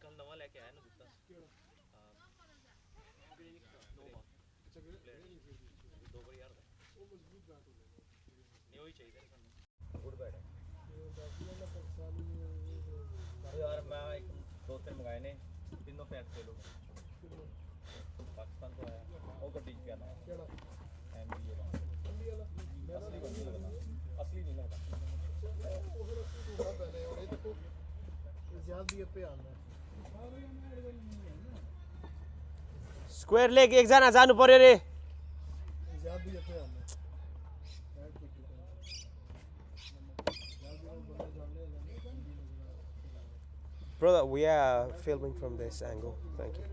कल नवा लेके आया ना जूता दो बार यार नहीं वही चाहिए गुड बैड है यार मैं एक दो तीन मंगाए ने तीनों पैक ले लो पाकिस्तान को आया वो गड्डी क्या ना एमबी असली बंदी लगा असली नहीं लगा स्क्वायर लेग एकजना जानु पर्यो रे Brother, we are filming from this angle. Thank you.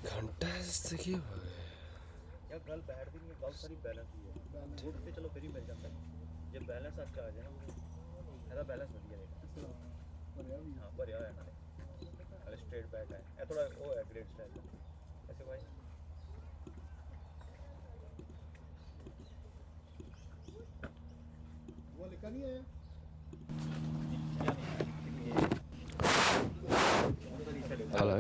घंटा की यार गल बैठ भी नहीं बहुत सारी बैलेंस हुई है गुड पे चलो फिर ही मिल जाता है जब बैलेंस आपका आ जाए ना वो ऐसा बैलेंस बढ़िया रहेगा हाँ बढ़िया है ना अरे स्ट्रेट बैक है ये थोड़ा वो है ग्रेट स्टाइल ऐसे भाई वो लिखा नहीं है Hello.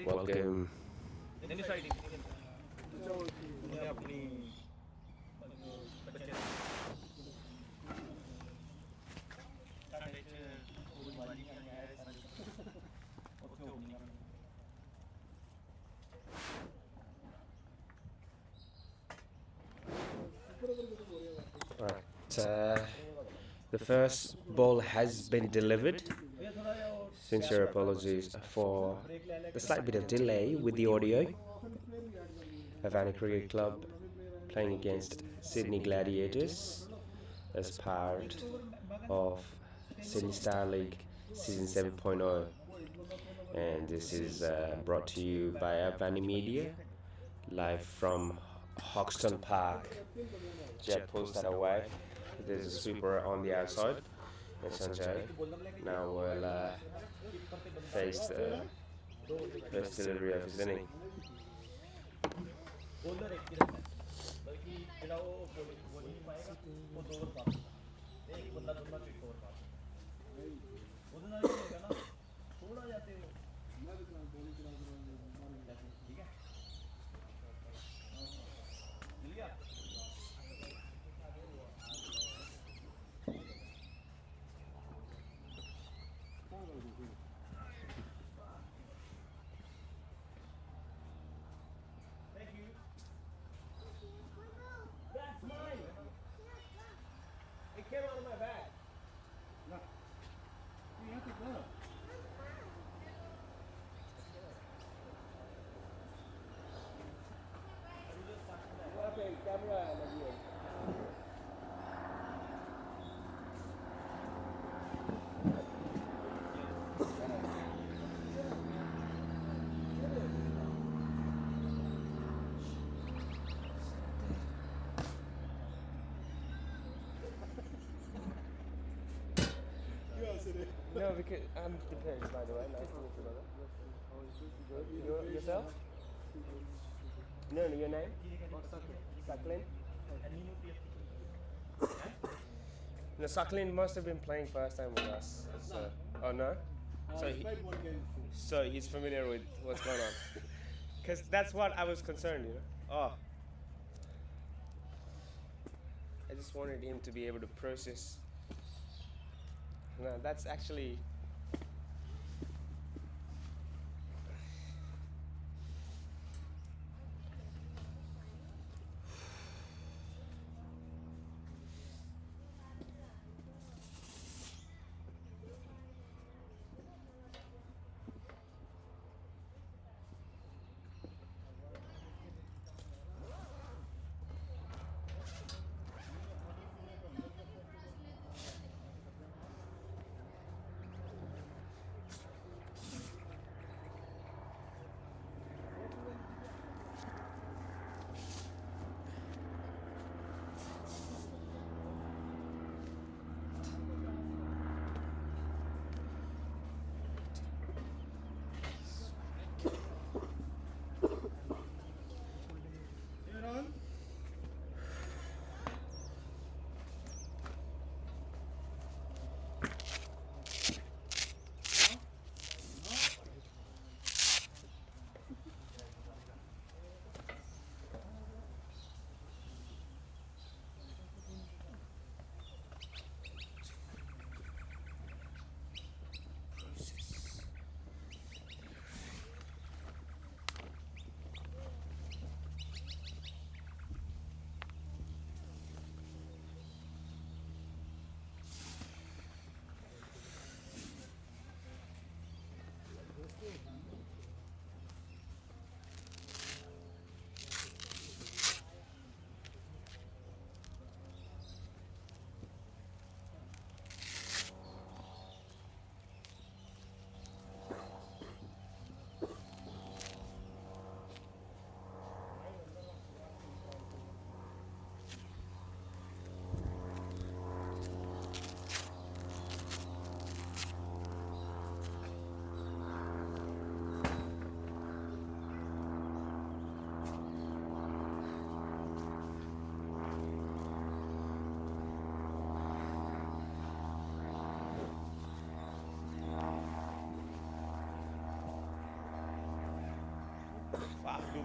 Welcome. Right. The first ball has been delivered. Sincere apologies for the slight bit of delay with the audio. Avaani Cricket Club playing against Sydney Gladiators as part of Sydney Star League Season 7.0. And this is brought to you by Avaani Media, live from Hoxton Park. Jet pulls that away. There's a sweeper on the outside. And Sanjay now will face the first delivery of his inning. No, because I'm prepared, by the way. Nice to meet you, brother. Good. Yourself? No, your name? Saklin? No, Saklin must have been playing first time with us. So, oh, no? So he's familiar with what's going on. Because that's what I was concerned, you know? Oh. I just wanted him to be able to process. No, that's actually...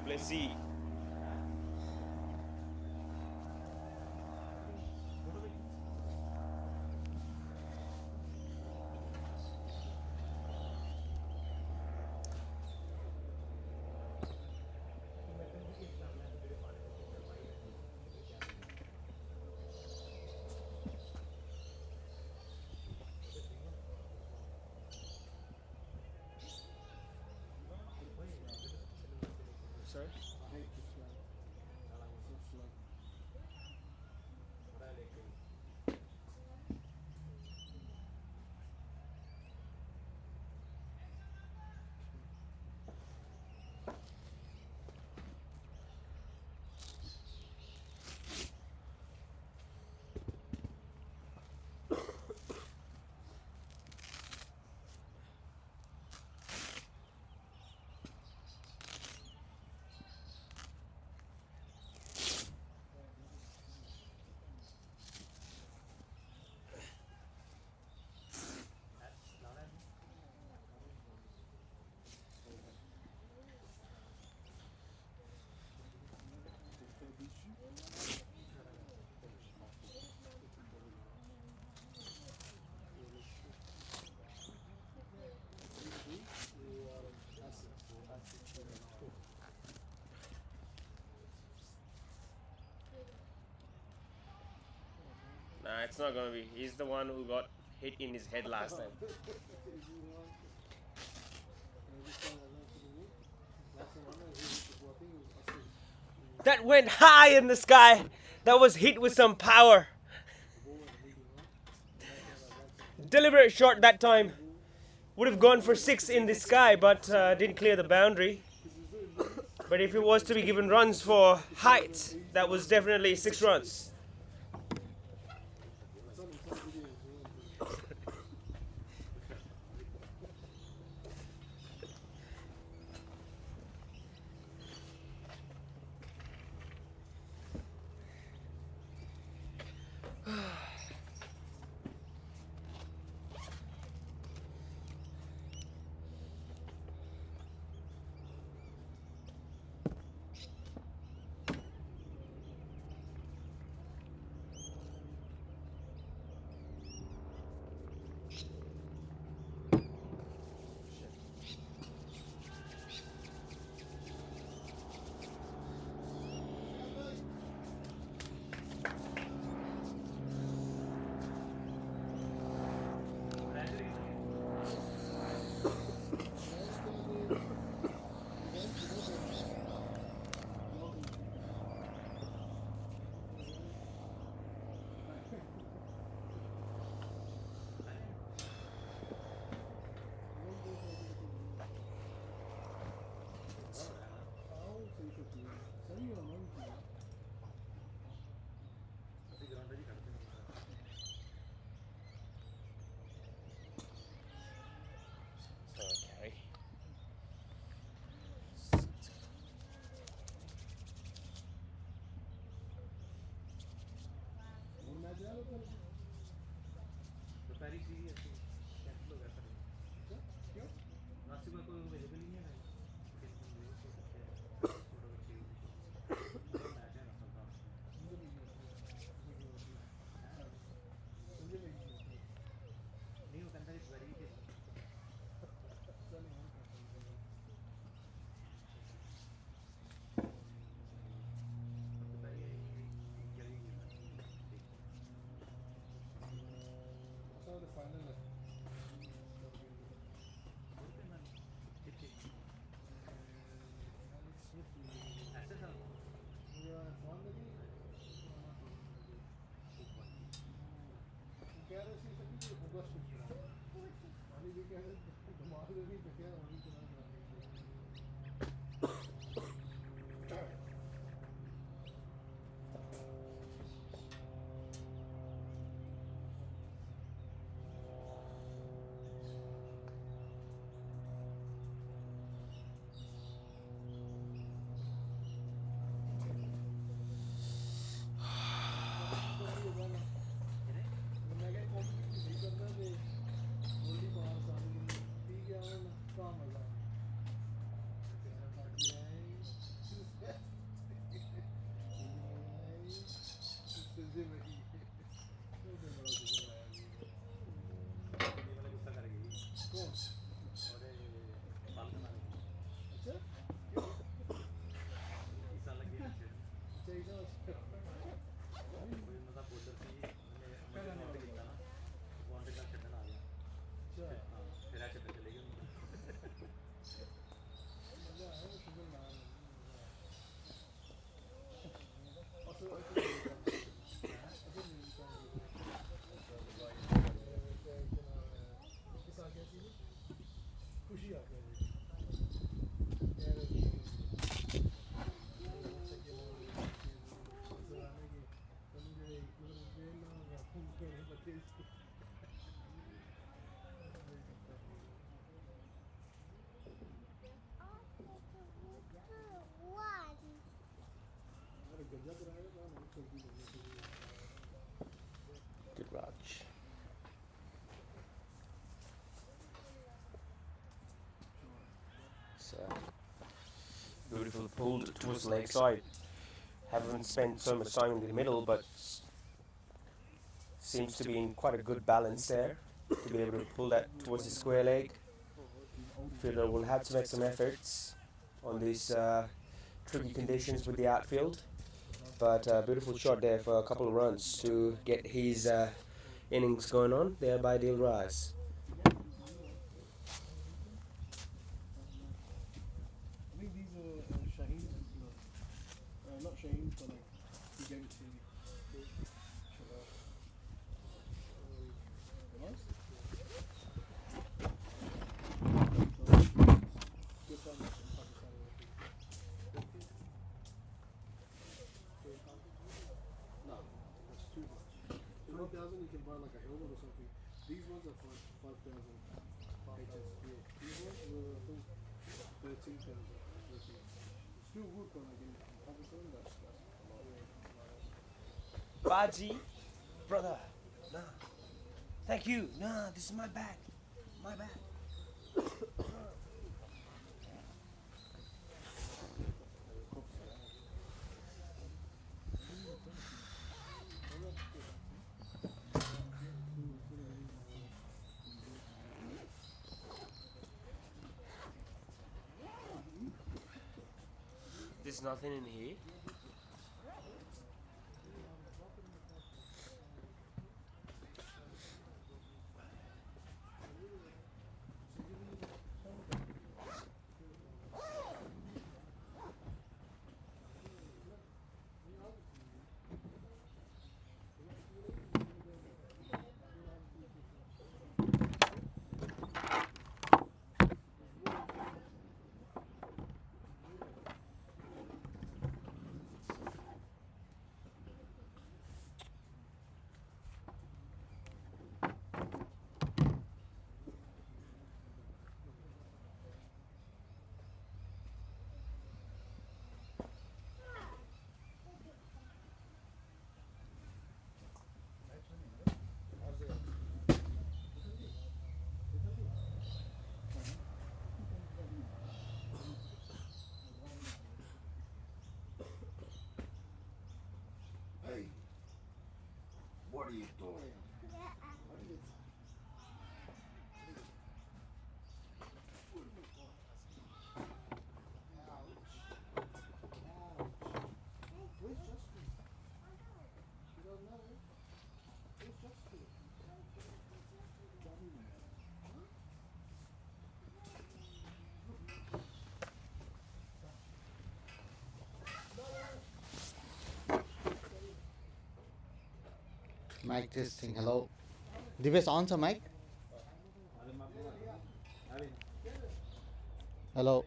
Let's see. Sorry? Nah, it's not gonna be. He's the one who got hit in his head last time. That went high in the sky. That was hit with some power. Deliberate shot that time. Would have gone for 6 in the sky, but didn't clear the boundary. But if it was to be given runs for height, that was definitely 6 runs. Okay. Good Raj. So beautiful pulled towards the leg side. Haven't spent so much time in the middle, but seems to be in quite a good balance there to be able to pull that towards the square leg. Fielder will have to make some efforts on these tricky conditions with the outfield, but beautiful shot there for a couple of runs to get his innings going on there by Dilraj. I think these are Shaheen, not Shaheen, but like he gave it to me. No, that's too much. 20,000 you can buy like a helmet or something. These ones are for 5,000 HS. Yeah. These ones were I think 13,000. Still good, but like in Pakistan, that's a lot. Baji, brother, nah. Thank you. Nah, this is my bag. My bag. There's nothing in here. What are you doing? Mic testing. Hello. Divesh on the mic. Hello.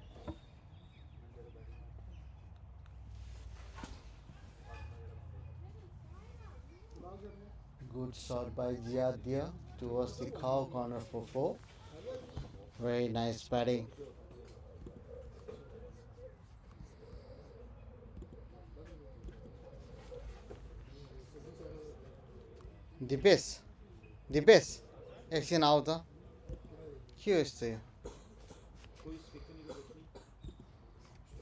Good shot by Jia Dia towards the cow corner for 4. Very nice batting. Dipesh. Dipesh. एकछिन आऊ त के हो यस्तो यो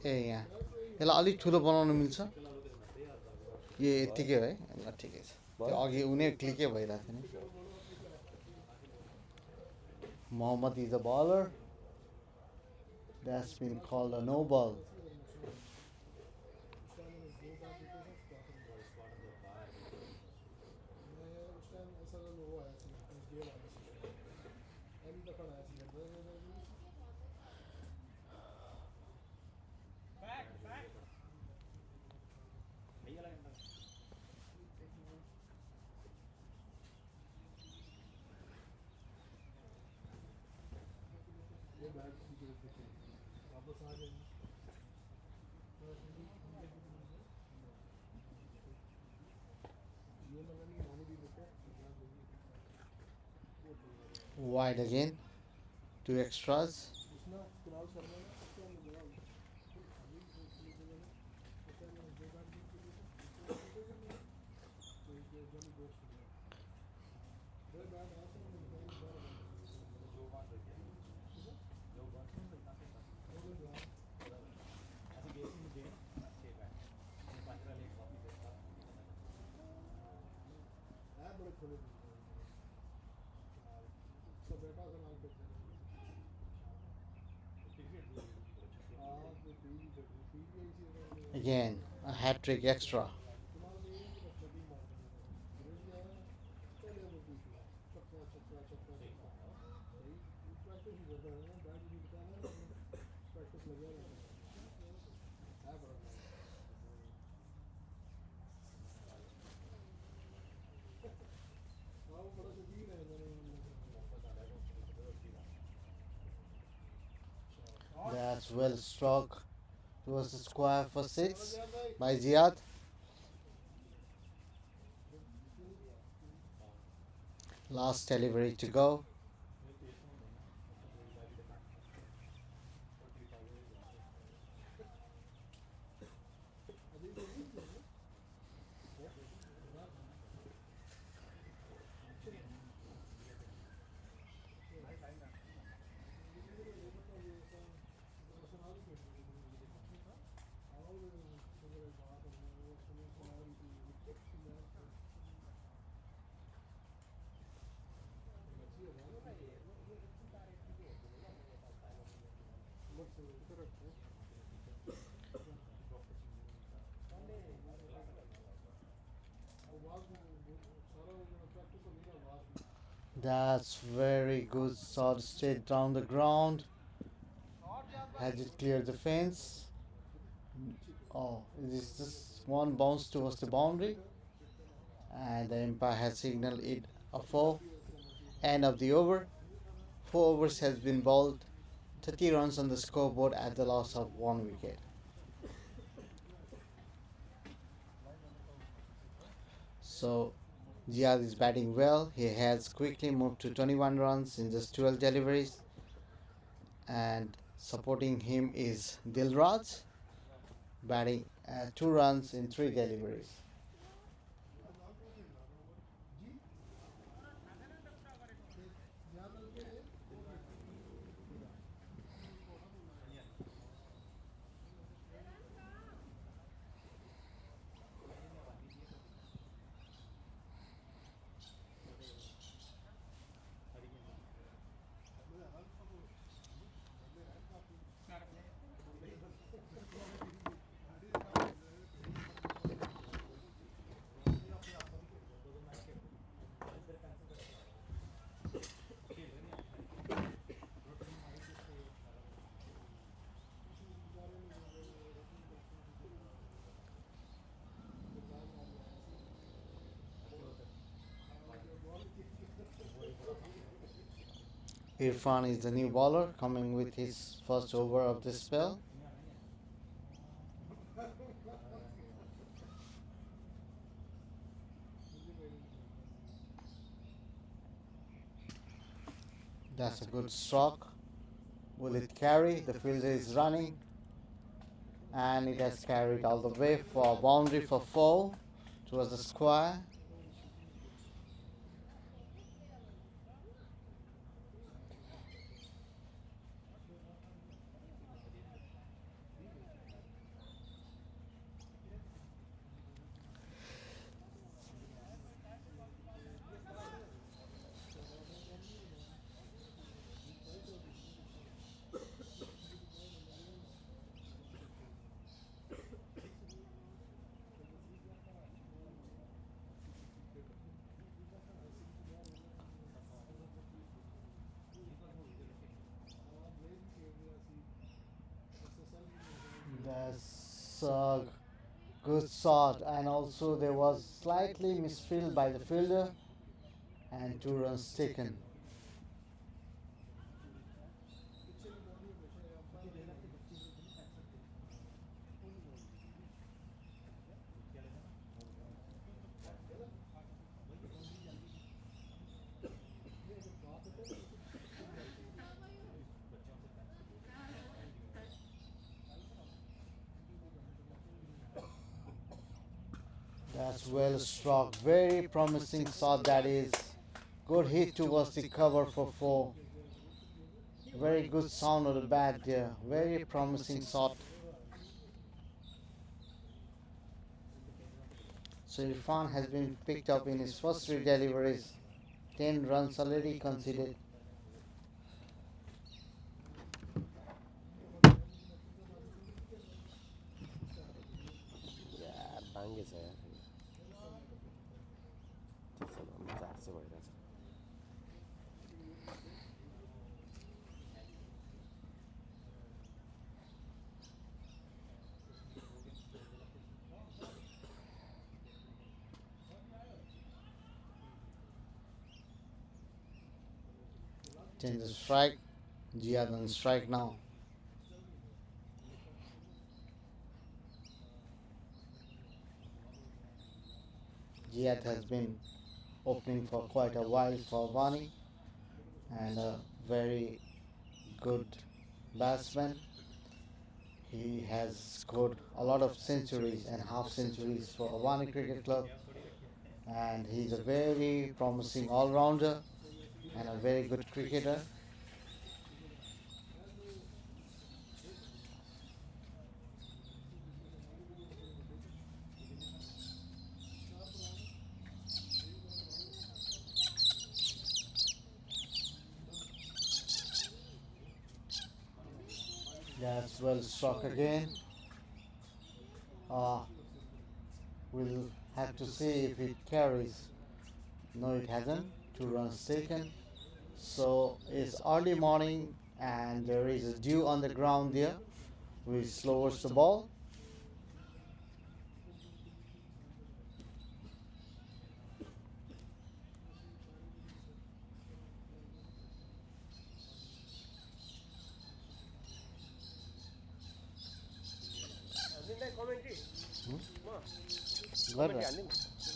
ए यहाँ यसलाई अलिक ठुलो बनाउन मिल्छ यो यतिकै हो है ल ठिकै छ त्यो अघि उनी क्लिकै भइरहेको थियो नि Mohammad is a bowler. That's been called a no ball. Wide again. 2 extras. Again, a hat trick extra. That's well struck towards the square for 6 by Ziad. Last delivery to go. That's very good shot straight down the ground. Has it cleared the fence? Oh, it is just one bounce towards the boundary. And the umpire has signaled it a 4. End of the over. 4 overs has been bowled. 30 runs on the scoreboard at the loss of 1 wicket. So Ziad is batting well. He has quickly moved to 21 runs in just 12 deliveries. And supporting him is Dilraj, batting 2 runs in 3 deliveries. Irfan is the new bowler coming with his first over of the spell. That's a good stroke. Will it carry? The fielder is running. And it has carried all the way for a boundary for 4 towards the square. That's a good shot, and also there was slightly misfield by the fielder and 2 runs taken. That's That's well struck. Very promising shot that is. Good hit towards the cover for 4. Very good sound of the bat there. Very promising shot. So Irfan has been picked up in his first 3 deliveries. 10 runs already conceded. Yeah, bang is there. That's the way that's it. Change the strike. Jihad on strike now. Jihad has been opening for quite a while for Avaani and a very good batsman. He has scored a lot of centuries and half centuries for Avaani Cricket Club, and he's a very promising all-rounder and a very good cricketer. That's well struck again. We'll have to see if it carries. No, it hasn't. 2 runs taken. So it's early morning and there is a dew on the ground there, which slows the ball.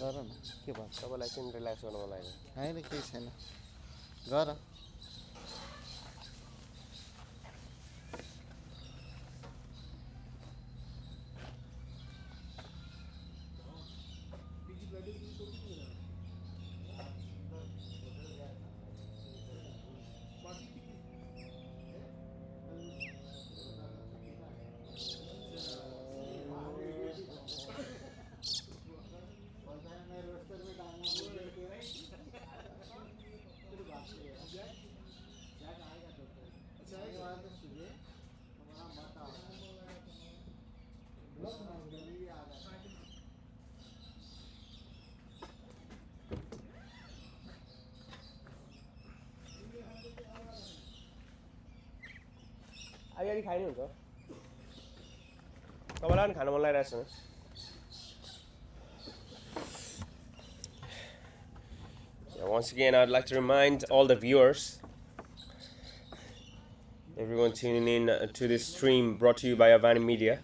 गर न के भन्छ तपाईँलाई एकछिन relax गर्नु मन लाग्यो होइन केही छैन गर अगाडि खाइनुहुन्छ तपाईँलाई पनि खानु मन लागिरहेको छ Once again, I'd like to remind all the viewers, everyone tuning in to this stream brought to you by Avaani Media,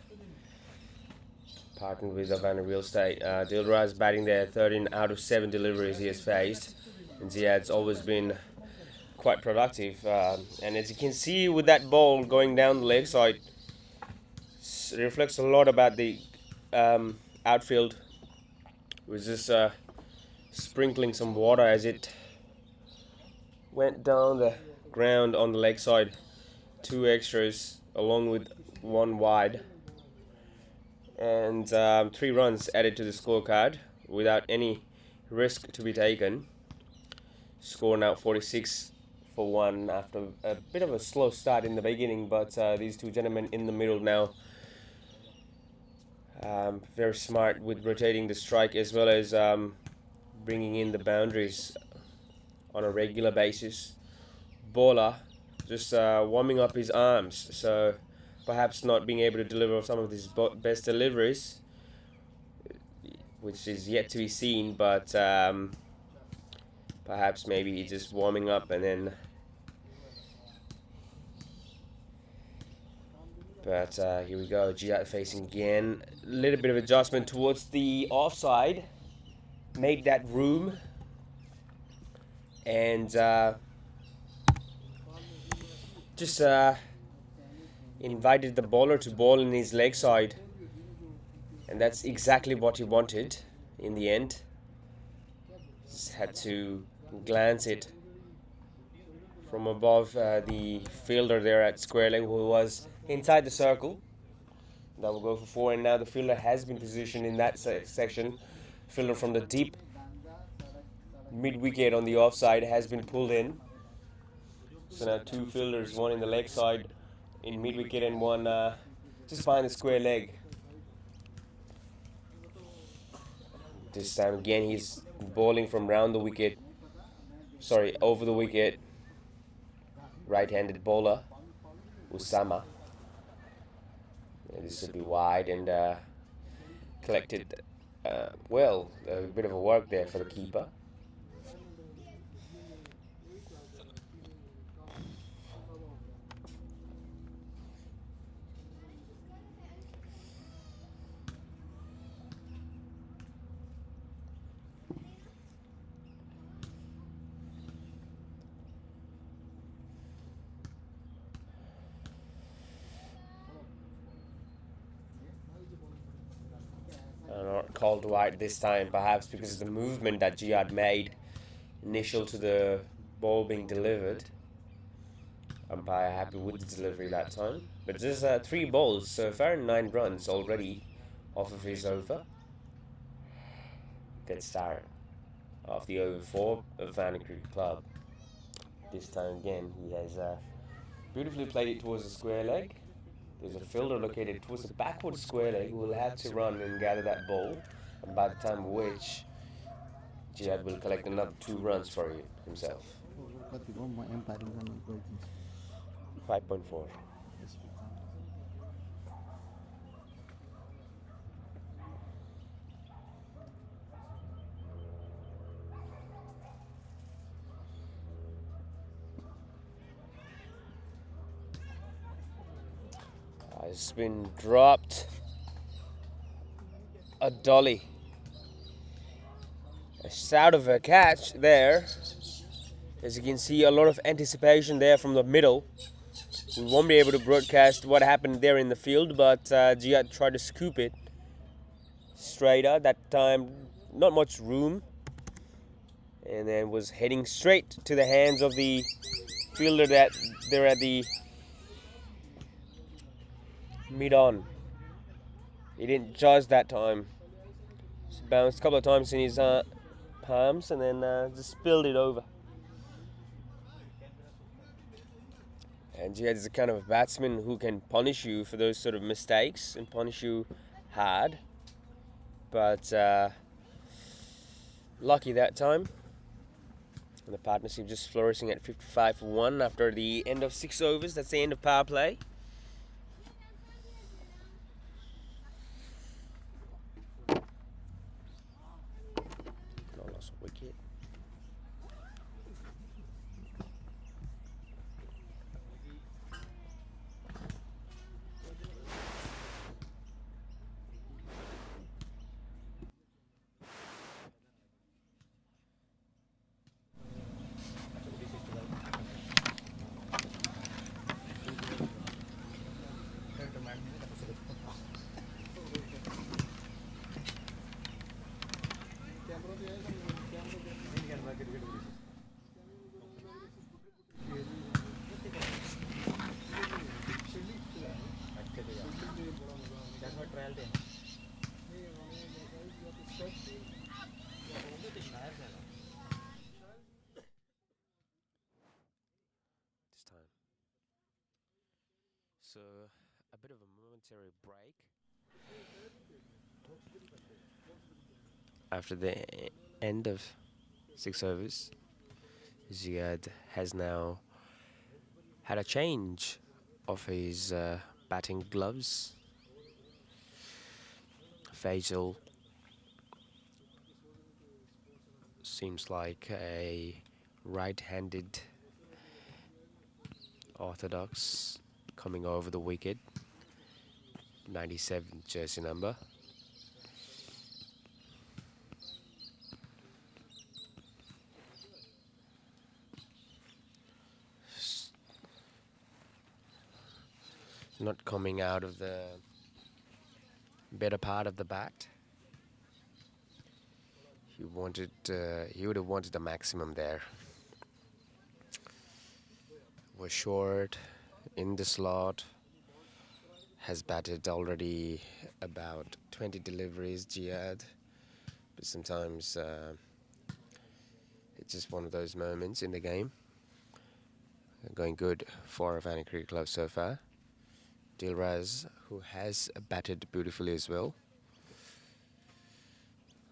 partnered with Avaani Real Estate. Dilraj batting there, 13 out of 7 deliveries he has faced, and Ziyad's always been quite productive. And as you can see with that ball going down the leg side, reflects a lot about the outfield, was just sprinkling some water as it went down the ground on the leg side. 2 extras along with 1 wide, and 3 runs added to the scorecard without any risk to be taken. Score now 46 for 1 after a bit of a slow start in the beginning, but these 2 gentlemen in the middle now very smart with rotating the strike as well as bringing in the boundaries on a regular basis. Bowler just warming up his arms, so perhaps not being able to deliver some of his best deliveries, which is yet to be seen, but perhaps maybe he's just warming up and then. But here we go, Jihad facing again. A little bit of adjustment towards the offside. Made that room. And just invited the bowler to bowl in his leg side. And that's exactly what he wanted. in the end. Just had to glance it from above the fielder there at square leg, who was inside the circle. That will go for 4, and now the fielder has been positioned in that section. Fielder from the deep mid wicket on the offside has been pulled in. So now 2 fielders, one in the leg side in mid wicket and one just behind the square leg. This time again he's bowling from round the wicket. Sorry, over the wicket. Right-handed bowler Usama. And this will be wide and collected well. A bit of a work there for the keeper. Not called wide this time, perhaps because of the movement that Jihad made initial to the ball being delivered. Umpire happy with the delivery that time. But just 3 balls, so far 9 runs already off of his over. Good start of the over 4 of Avaani Cricket Club. This time again he has beautifully played it towards the square leg. There's a fielder located towards the backward square leg who will have to run and gather that ball, and by the time of which Jihad will collect another 2 runs for himself. 5.4. It's been dropped. A dolly. A shout of a catch there. As you can see, a lot of anticipation there from the middle. We won't be able to broadcast what happened there in the field, but Jihad tried to scoop it straighter. That time, not much room. And then was heading straight to the hands of the fielder that they're at the mid-on. He didn't judge that time. Just bounced a couple of times in his palms and then just spilled it over. And Jihad is the kind of a batsman who can punish you for those sort of mistakes and punish you hard. But lucky that time. And the partnership just flourishing at 55 for 1 after the end of 6 overs. That's the end of power play. Not lost a wicket. So a bit of a momentary break after the end of 6 overs. Jihad has now had a change of his batting gloves. Faisal seems like a right-handed orthodox coming over the wicket. 97 jersey number. Not coming out of the better part of the bat. He would have wanted the maximum there. Was short in the slot. Has batted already about 20 deliveries, Jihad. But sometimes it's just one of those moments in the game. Going good for Avaani Cricket Club so far. Dilraz, who has batted beautifully as well,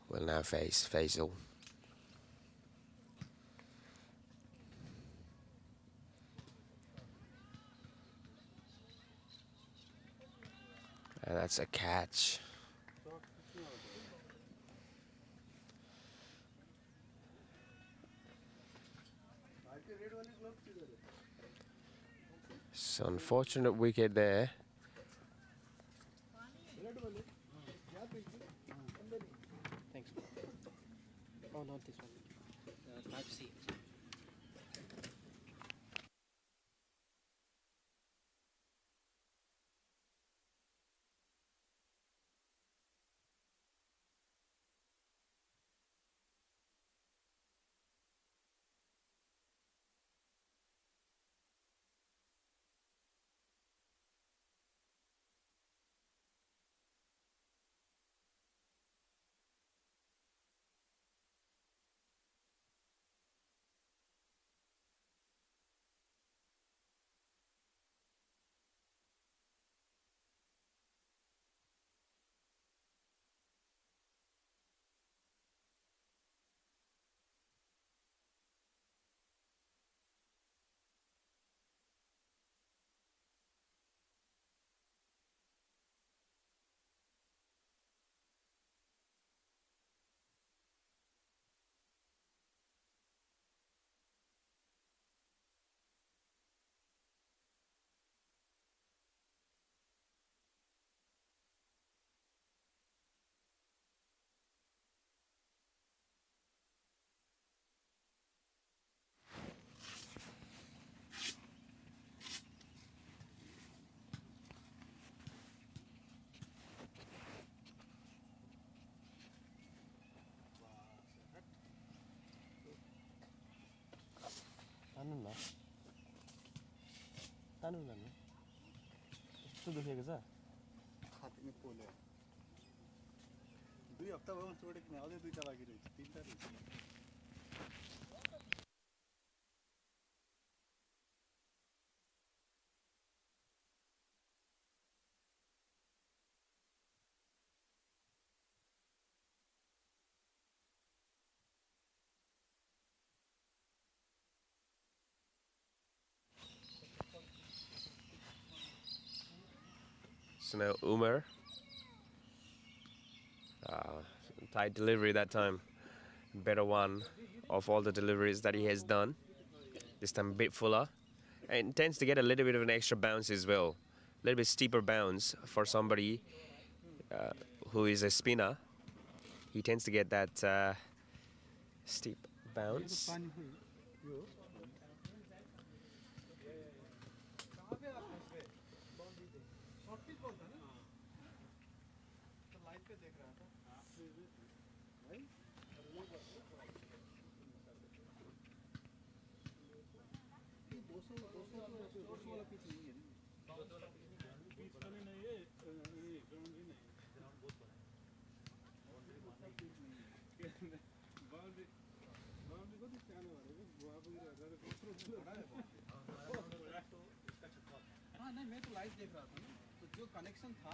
will now face Faisal. And that's a catch. So unfortunate wicket there. Thanks. Oh, not this one. Type C. यस्तो दुखेको छ छातीमा पोल्यो 2 हप्ता भयो छोडेको नि अझै 2टा बाँकी रहेछ 3टा रहेछ So now Umar. Tight delivery that time. Better one of all the deliveries that he has done. This time a bit fuller. And tends to get a little bit of an extra bounce as well. A little bit steeper bounce for somebody who is a spinner. He tends to get that steep bounce. हाँ नहीं मैं तो live देख रहा था ना तो जो कनेक्शन था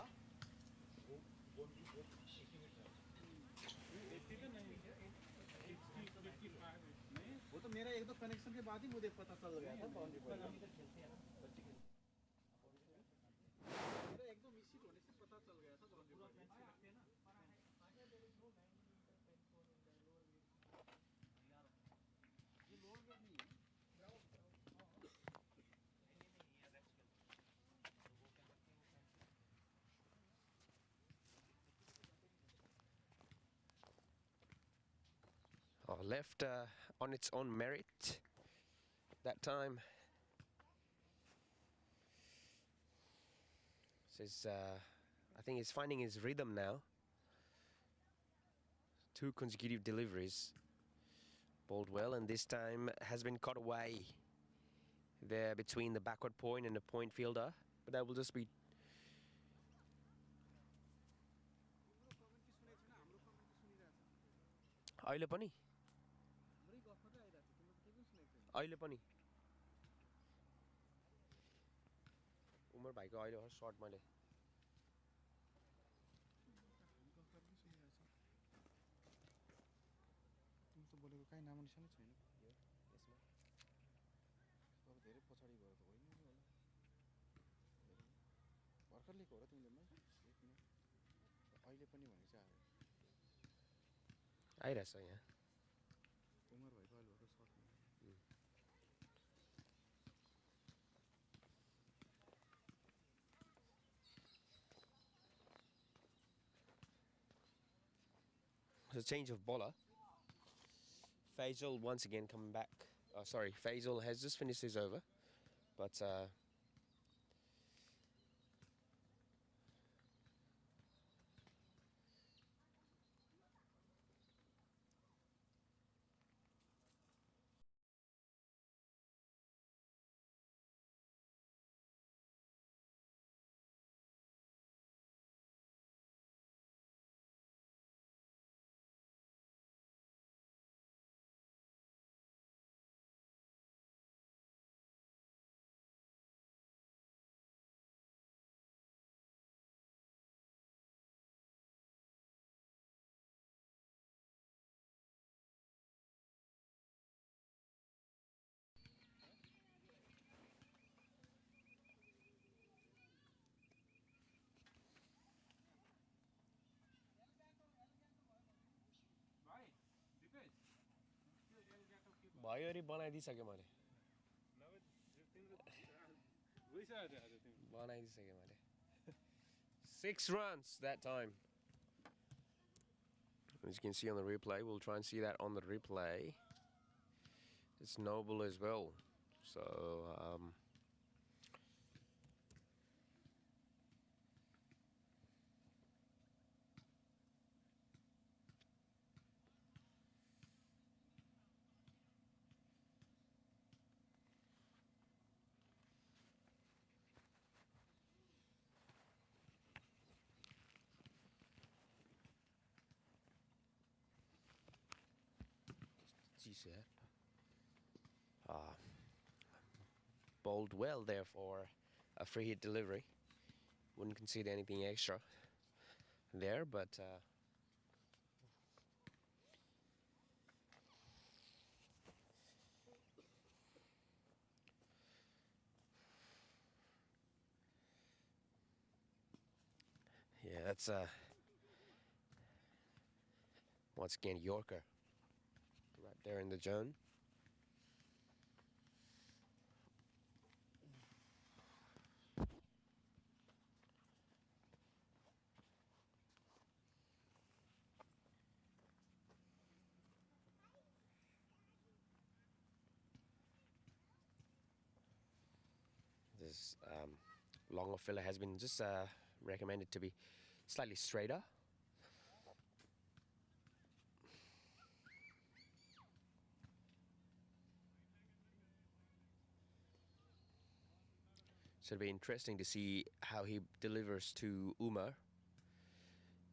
वो तो मेरा 1-2 कनेक्शन के बाद ही मुझे पता चल गया था बाउंड्री पर मेरा 1-2 मिस हिट होने से पता चल गया था बाउंड्री पर Left on its own merit that time. Says I think he's finding his rhythm now. 2 consecutive deliveries. Bowled well, and this time has been caught away there between the backward point and the point fielder. But that will just be अहिले पनि उमर भाइको अहिले हो shirt मैले तिम्रो बोलेको काहीँ नाम निशानै छैन यसमा अब धेरै पछाडि गयो त होइन नि होला भर्खर लिएको हो र तिमीले अहिले पनि भने चाहिँ आयो आइरहेछ यहाँ उमर भएको अहिले भर्खर shirt It's a change of bowler. Faisal once again coming back. Oh, sorry, Faisal has just finished his over, but भयो अरे बनाइदिइसकेँ मैले बनाइदिइसकेँ मैले 6 runs that time. As you can see on the replay, we'll try and see that on the replay. It's noble as well. So bowled well there for a free hit delivery. Wouldn't concede anything extra there, but yeah, that's once again Yorker right there in the zone. This longer filler has been just recommended to be slightly straighter. So it'll be interesting to see how he delivers to Umar,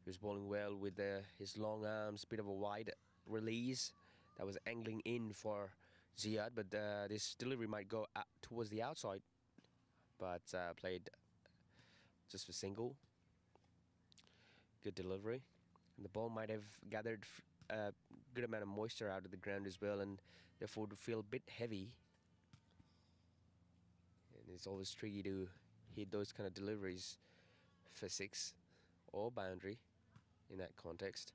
who's bowling well with his long arms, bit of a wide release that was angling in for Ziad, but this delivery might go towards the outside, but played just for single. Good delivery, and the ball might have gathered a good amount of moisture out of the ground as well, and therefore would feel a bit heavy. And it's always tricky to hit those kind of deliveries for 6 or boundary in that context.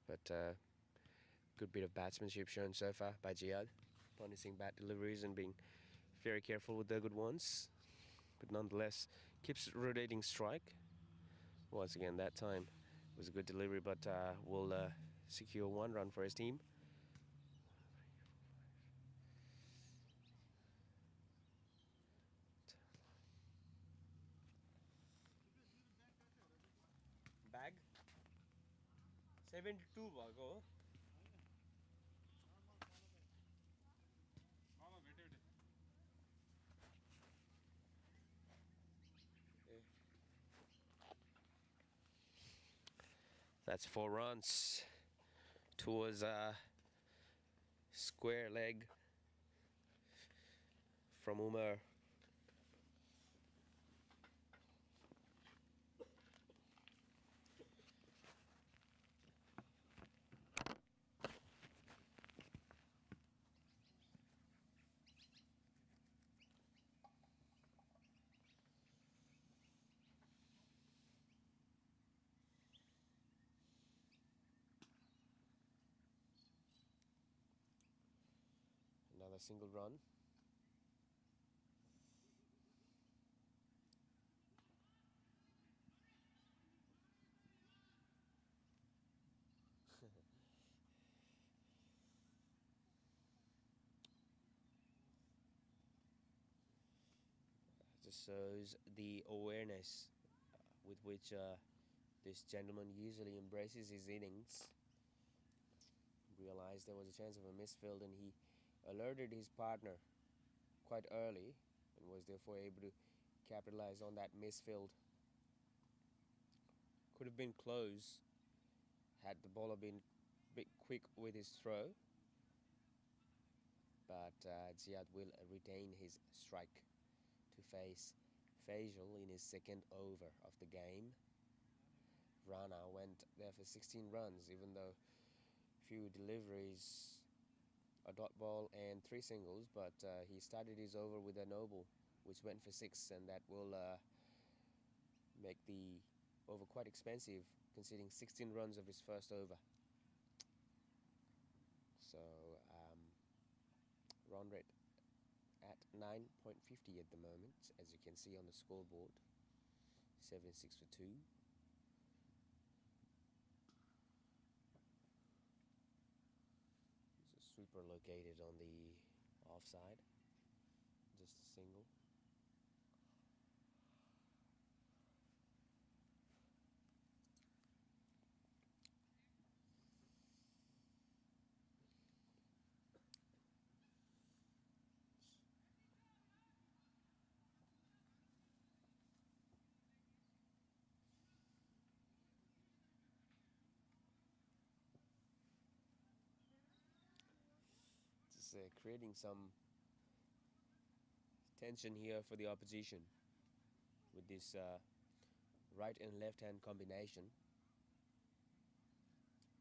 But good bit of batsmanship shown so far by Jihad, punishing bat deliveries and being very careful with the good ones. But nonetheless, keeps rotating strike. Once again, that time was a good delivery, but will secure 1 run for his team. Bag? 72 भएको हो That's 4 runs towards a square leg from Umar. Another single run. Just shows the awareness with which this gentleman usually embraces his innings. Realized there was a chance of a misfield and he alerted his partner quite early and was therefore able to capitalize on that misfield. Could have been close had the bowler been a bit quick with his throw, but Ziad will retain his strike to face Faisal in his second over of the game. Rana went there for 16 runs, even though few deliveries, a dot ball and 3 singles, but he started his over with a noble which went for 6, and that will make the over quite expensive, conceding 16 runs of his first over. So run rate at 9.50 at the moment, as you can see on the scoreboard. 7-6 for 2. There's a sweeper located on the offside, just a single. Just creating some tension here for the opposition with this right and left hand combination.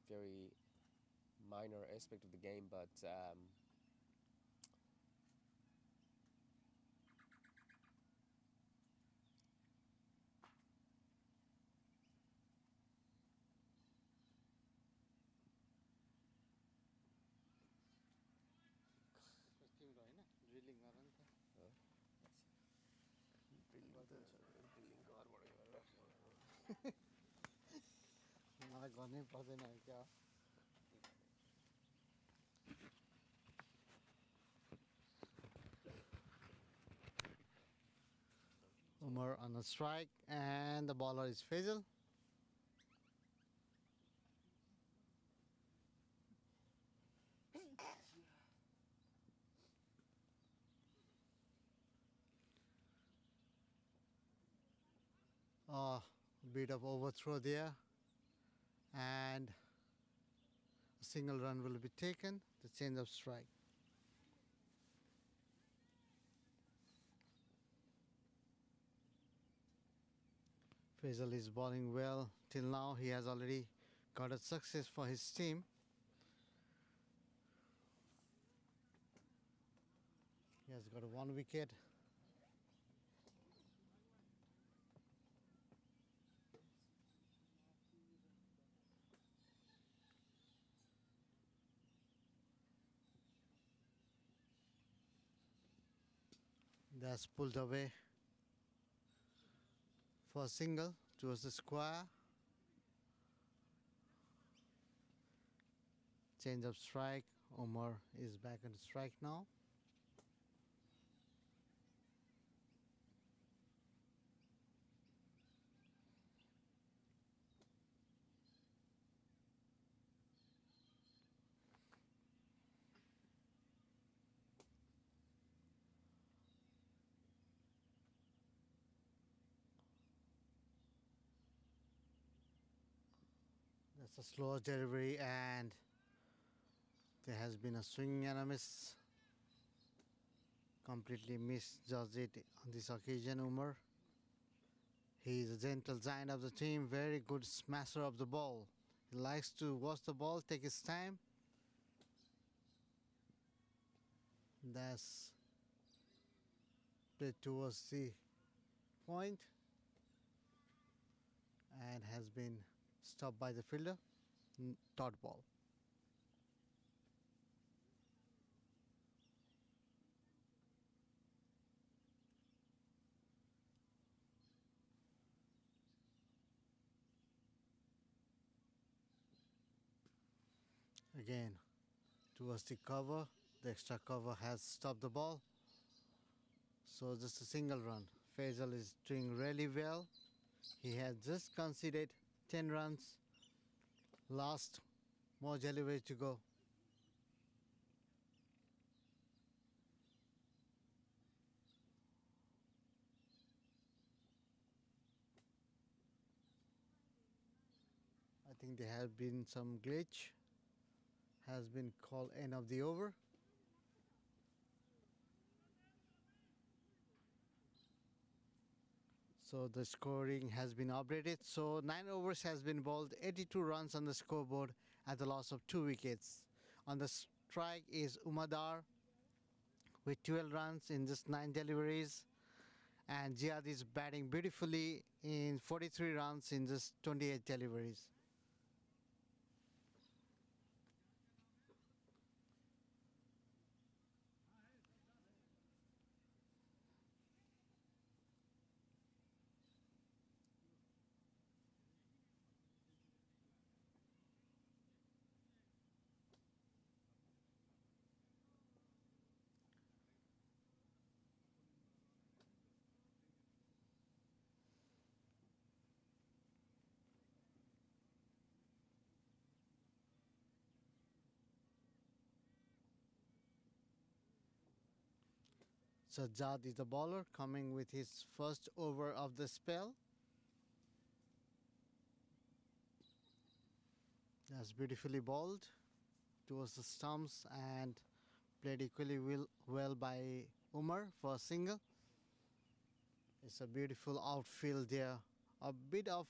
Very minor aspect of the game, but तिम्रो हैन drilling गर नि त मलाई गर्नै पर्दैन क्या Umar on a strike and the bowler is Faisal. A bit of overthrow there and a single run will be taken, the change of strike. Faisal is bowling well. Till now he has already got a success for his team. He has got 1 wicket. That's pulled away for a single towards the square. Change of strike. Umar is back on the strike now. That's a slow delivery, and there has been a swing and a miss. Completely misjudged it on this occasion, Umar. He is a gentle giant of the team, very good smasher of the ball. He likes to watch the ball, take his time. That's played towards the point and has been stopped by the fielder. Dot ball. Again, towards the cover. The extra cover has stopped the ball. So just a single run. Faisal is doing really well. He has just conceded 10 runs. Last more delivery to go. I think there has been some glitch. Has been called end of the over. So the scoring has been updated. So 9 overs has been bowled, 82 runs on the scoreboard at the loss of 2 wickets. On the strike is Umadar with 12 runs in just 9 deliveries. And Jihad is batting beautifully in 43 runs in just 28 deliveries. Sajjad is the bowler coming with his first over of the spell. That's beautifully bowled towards the stumps and played equally well by Umar for a single. It's a beautiful outfield there. A bit of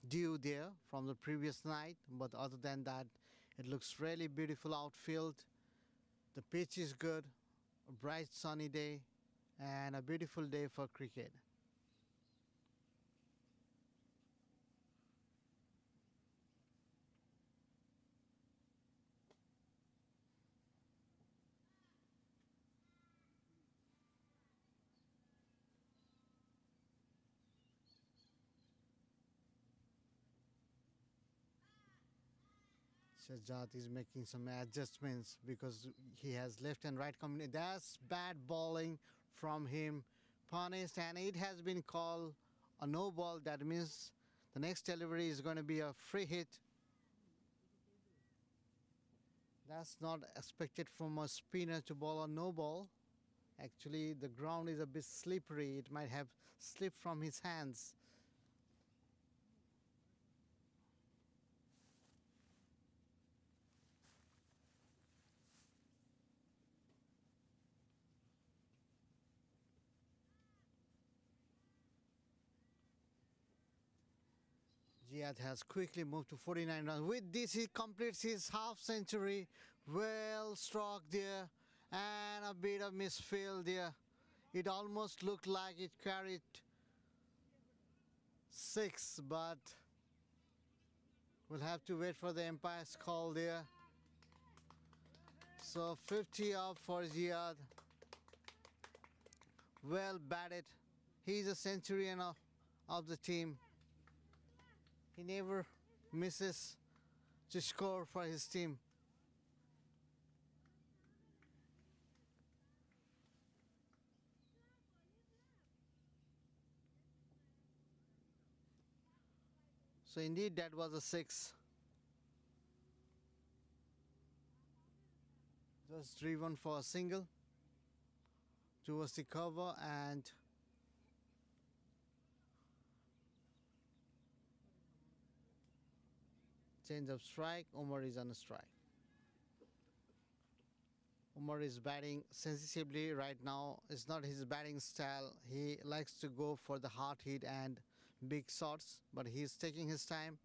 dew there from the previous night, but other than that, it looks really beautiful outfield. The pitch is good, a bright sunny day, and a beautiful day for cricket. Shahzad is making some adjustments because he has left and right combination. That's bad bowling from him, punished, and it has been called a no ball. That means the next delivery is going to be a free hit. That's not expected from a spinner to bowl a no ball. Actually, the ground is a bit slippery. It might have slipped from his hands. Jihad has quickly moved to 49 runs. With this, he completes his half century. Well struck there, and a bit of misfield there. It almost looked like it carried 6, but we'll have to wait for the umpire's call there. So 50 up for Jihad. Well batted. He's a centurion of the team. He never misses to score for his team. So indeed that was a 6. Just driven for a single towards the cover, and Change of strike. Umar is on a strike. Umar is batting sensitively right now. It's not his batting style. He likes to go for the hard hit and big shots, but he's taking his time.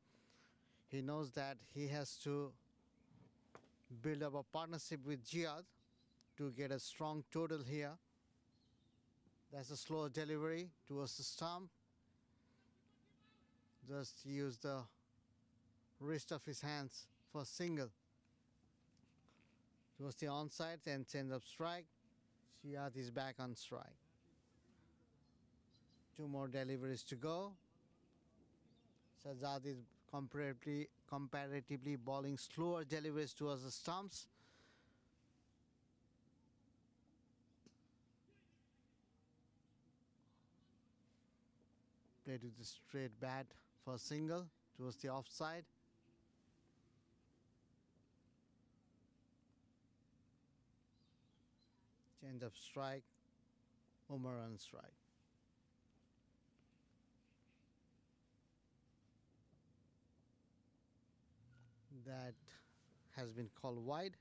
He knows that he has to build up a partnership with Jihad to get a strong total here. That's a slow delivery towards the stump. Just use the wrist of his hands for single. Towards the onside and change of strike. Jihad is back on strike. 2 more deliveries to go. Sajjad is comparatively bowling slower deliveries towards the stumps. Played with the straight bat for a single towards the offside. Change of strike. Umar on strike. That has been called wide.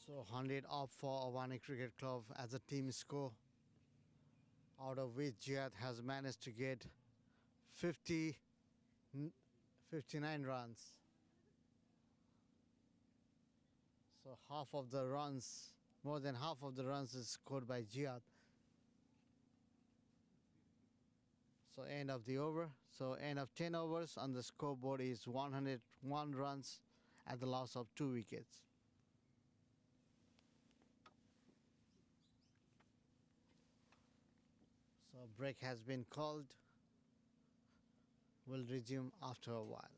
So 100 up for Avaani Cricket Club as a team score, out of which Jihad has managed to get 59 runs. So half of the runs, more than half of the runs is scored by Jihad. So end of the over. So end of 10 overs on the scoreboard is 101 runs at the loss of 2 wickets. So break has been called. We'll resume after a while.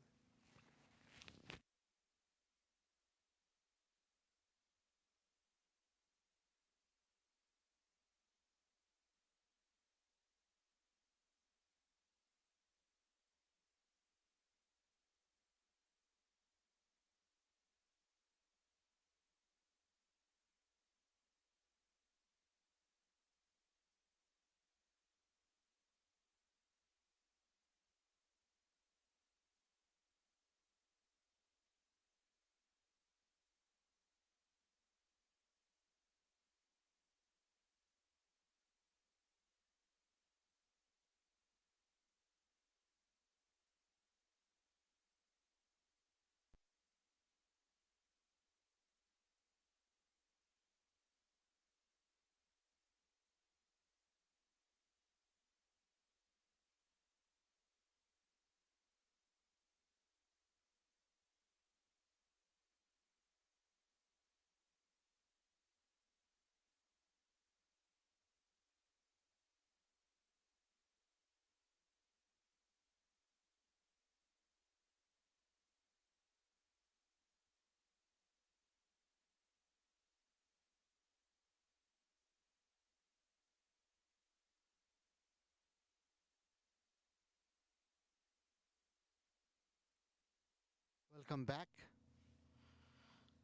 Welcome back.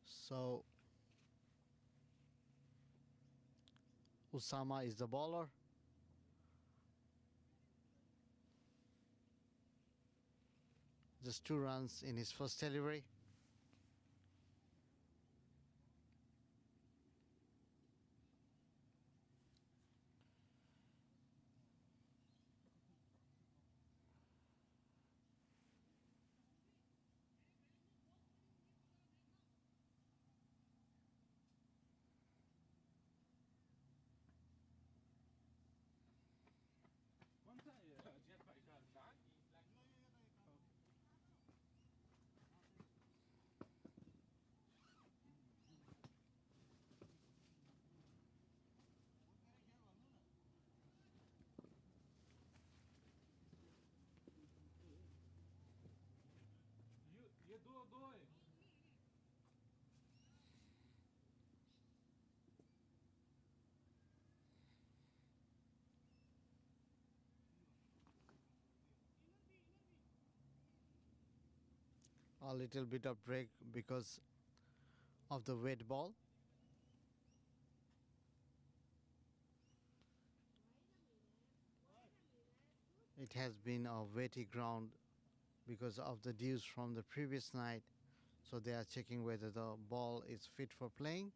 So Usama is the bowler. Just 2 runs in his first delivery. कौन सा ये अजय भाई का शान? ये दो है. A little bit of break because of the wet ball. It has been a wetty ground because of the dews from the previous night. So they are checking whether the ball is fit for playing.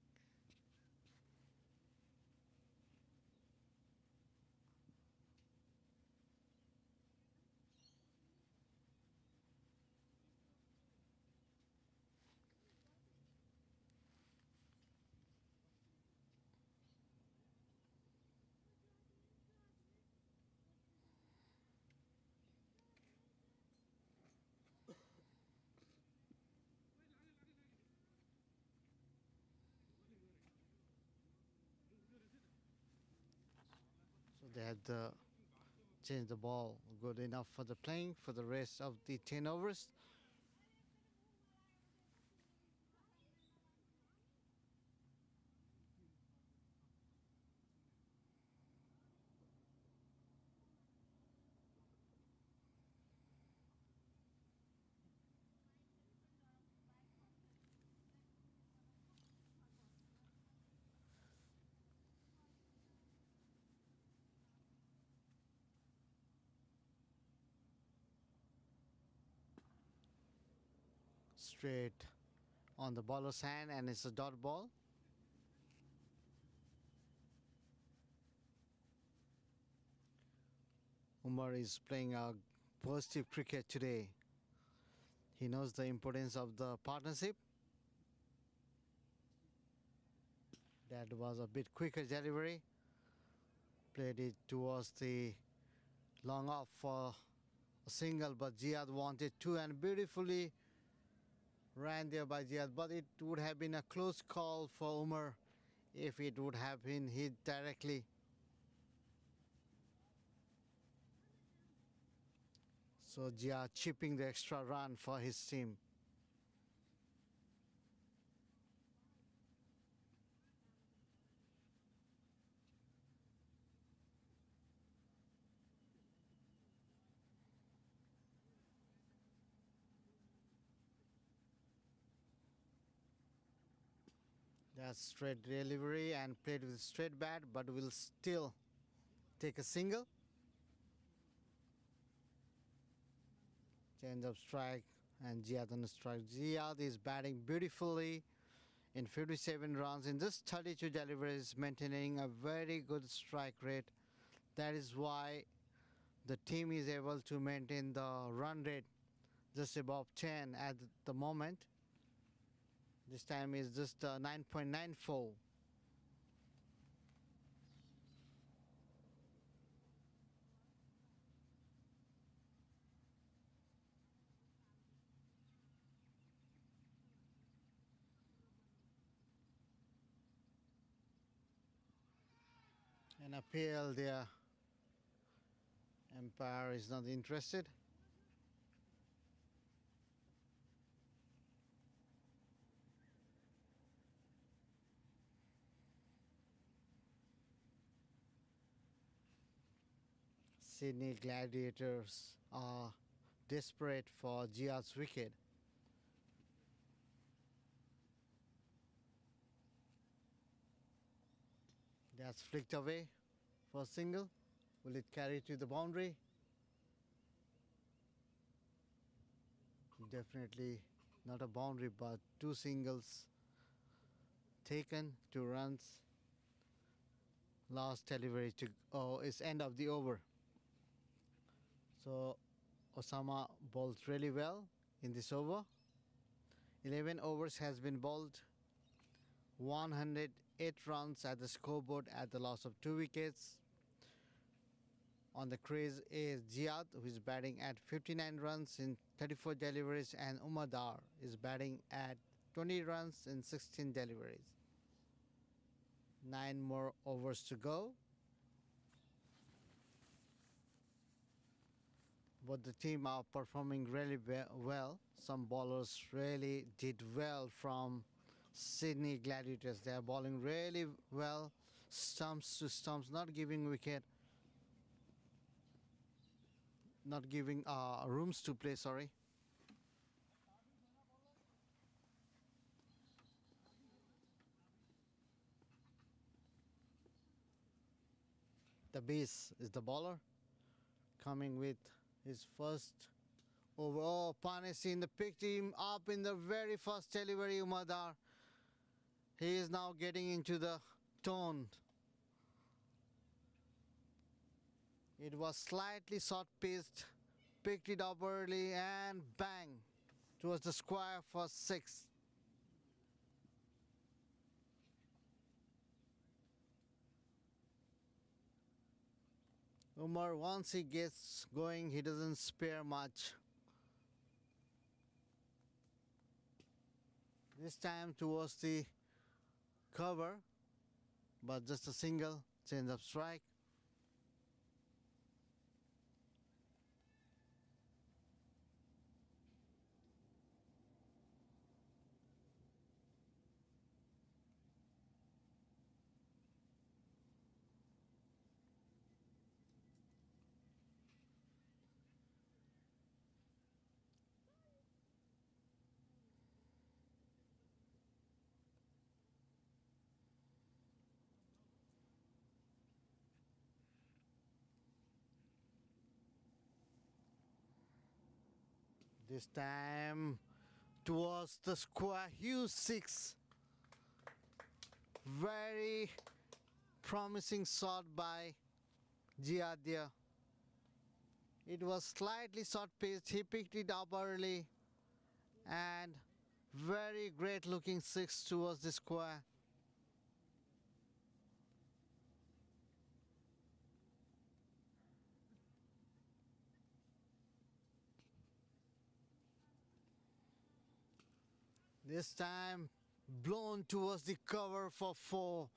So they have to change the ball good enough for the playing for the rest of the 10 overs. Straight on the bowler's hand, and it's a dot ball. Umar is playing a positive cricket today. He knows the importance of the partnership. That was a bit quicker delivery. Played it towards the long off for a single, but Jihad wanted two, and beautifully ran there by Jihad. But it would have been a close call for Umar if it would have been hit directly. So Jihad chipping the extra run for his team. That's straight delivery and played with straight bat, but will still take a single. Change of strike and Jihad on the strike. Jihad is batting beautifully in 57 runs in just 32 deliveries, maintaining a very good strike rate. That is why the team is able to maintain the run rate just above 10 at the moment. This time is just 9.94. An appeal there. Umpire is not interested. Sydney Gladiators are desperate for Jihad's wicket. That's flicked away for a single. Will it carry to the boundary? Definitely not a boundary, but two singles taken, 2 runs. Last delivery to is end of the over. So Osama bowled really well in this over. 11 overs has been bowled. 108 runs at the scoreboard at the loss of 2 wickets. On the crease is Jihad, who is batting at 59 runs in 34 deliveries, and Umar Dar is batting at 20 runs in 16 deliveries. 9 more overs to go. But the team are performing really well. Some bowlers really did well from Sydney Gladiators. They are bowling really well, stumps to stumps, not giving wicket, not giving rooms to play, sorry. The base is the bowler. coming with his first over. Oh, Panesin picked him up in the very first delivery, Umadar. He is now getting into the tone. It was slightly short pitched, picked it up early and bang towards the square for 6. Umar, once he gets going, he doesn't spare much. This time towards the cover, but just a single change of strike. This time towards the square, huge 6. Very promising shot by Giadia. It was slightly short pitched, he picked it up early and very great looking 6 towards the square. This time blown towards the cover for 4.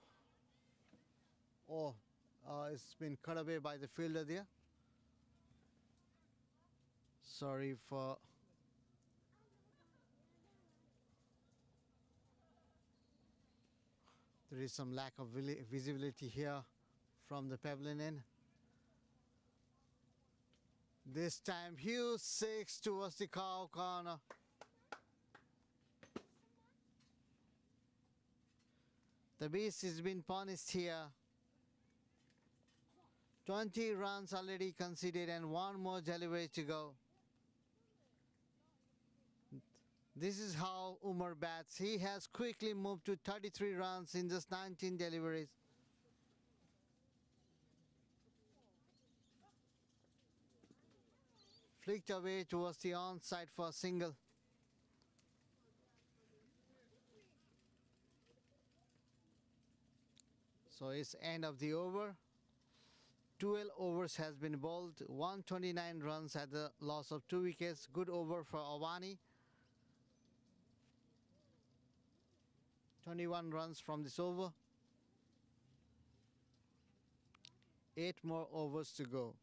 Oh, it's been cut away by the fielder there. Sorry for there is some lack of visibility here from the pavilion end. This time huge 6 towards the cow corner. The beast has been punished here. 20 runs already conceded and 1 more delivery to go. This is how Umar bats. He has quickly moved to 33 runs in just 19 deliveries. Flicked away towards the onside for a single. So it's end of the over. 12 overs has been bowled. 129 runs at the loss of 2 wickets. Good over for Avaani. 21 runs from this over. 8 more overs to go.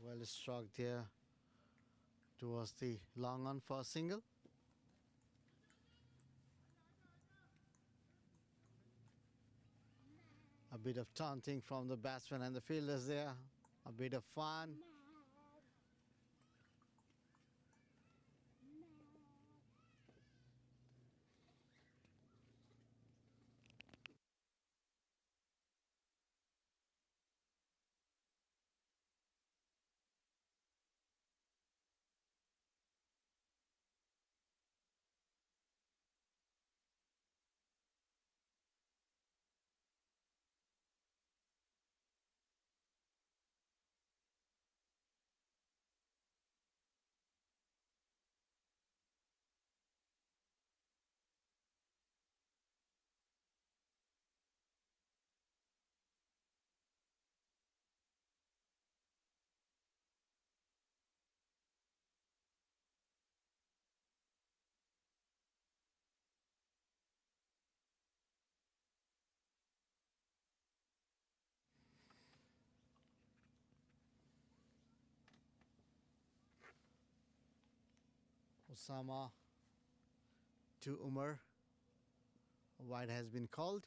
Well struck there towards the long on for a single. A bit of taunting from the batsmen and the fielders there. A bit of fun. Osama to Umar. Wide has been called.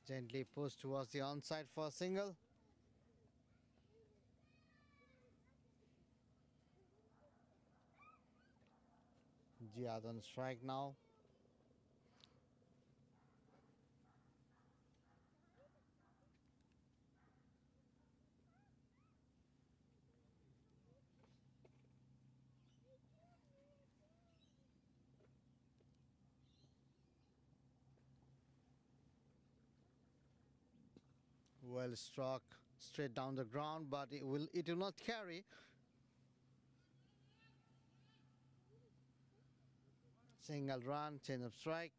Gently pushed towards the onside for a single. Jihad on strike now. Well struck straight down the ground, but it will not carry. Single run, change of strike.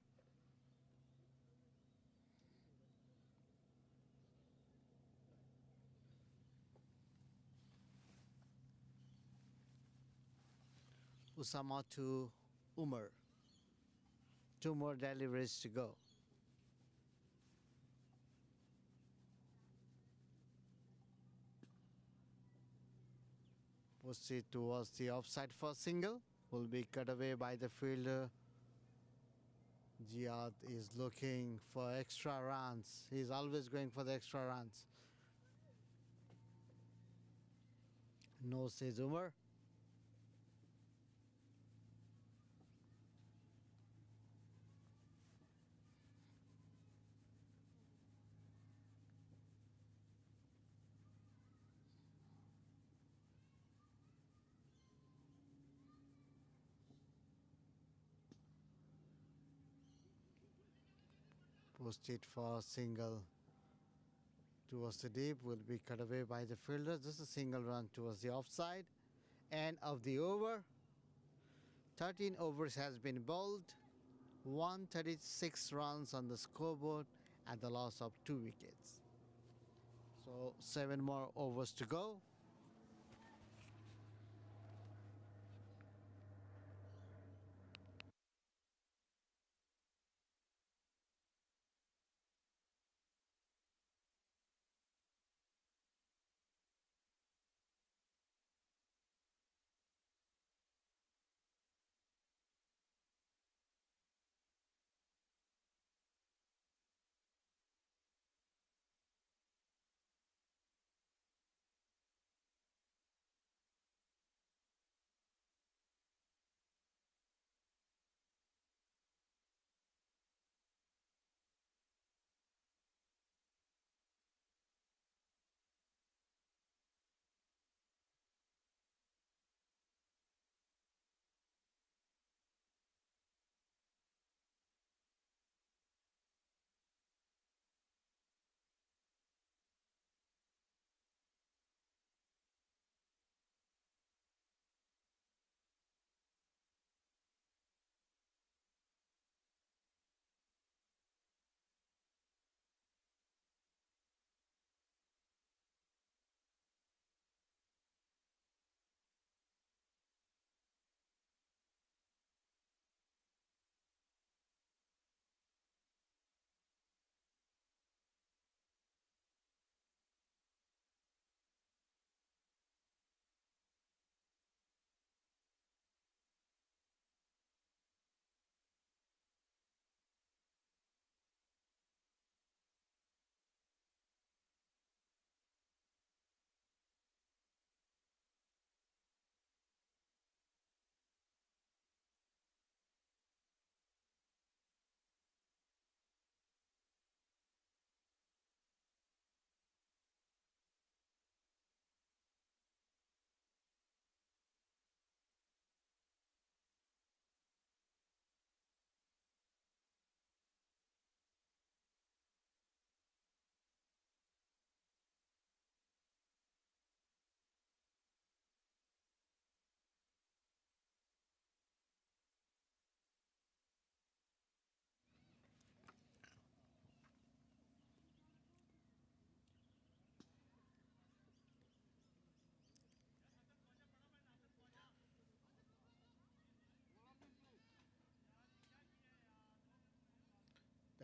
Usama to Umar. 2 more deliveries to go. Push it towards the offside for a single. Will be cut away by the fielder. Jihad is looking for extra runs. He's always going for the extra runs. No, says Umar. Post it for a single towards the deep. Will be cut away by the fielder. Just a single run towards the offside. End of the over. 13 overs has been bowled. 136 runs on the scoreboard at the loss of 2 wickets. So 7 more overs to go.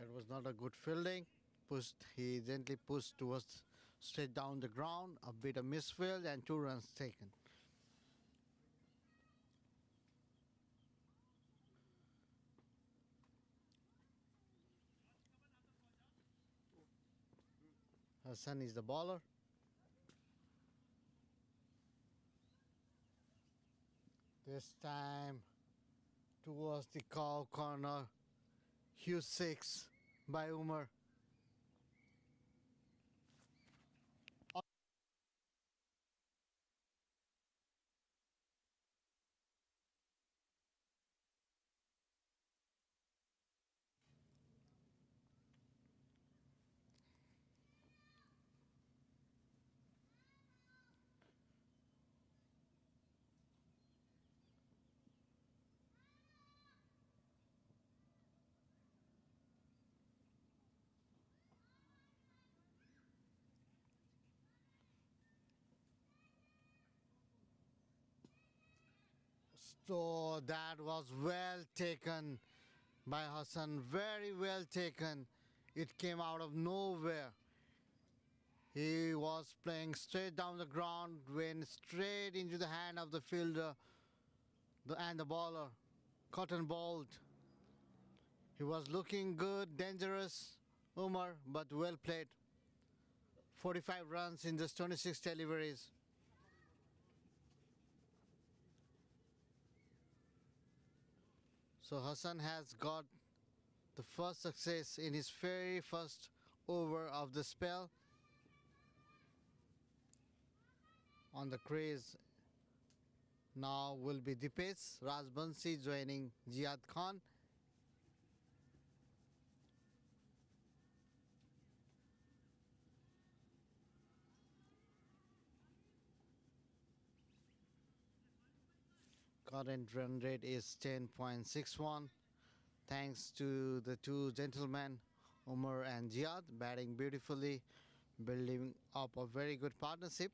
That was not a good fielding. He gently pushed towards straight down the ground. A bit of misfield and 2 runs taken. Hassan is the bowler. This time towards the cow corner. Huge 6 by Umar. So that was well taken by Hassan, very well taken. It came out of nowhere. He was playing straight down the ground, went straight into the hand of the fielder and the bowler, cotton balled. He was looking good, dangerous, Umar, but well played. 45 runs in just 26 deliveries. So Hassan has got the first success in his very first over of the spell. On the crease now will be Dipesh Rajbansi joining Jihad Khan. Current run rate is 10.61. Thanks to the two gentlemen, Umar and Jihad, batting beautifully, building up a very good partnership.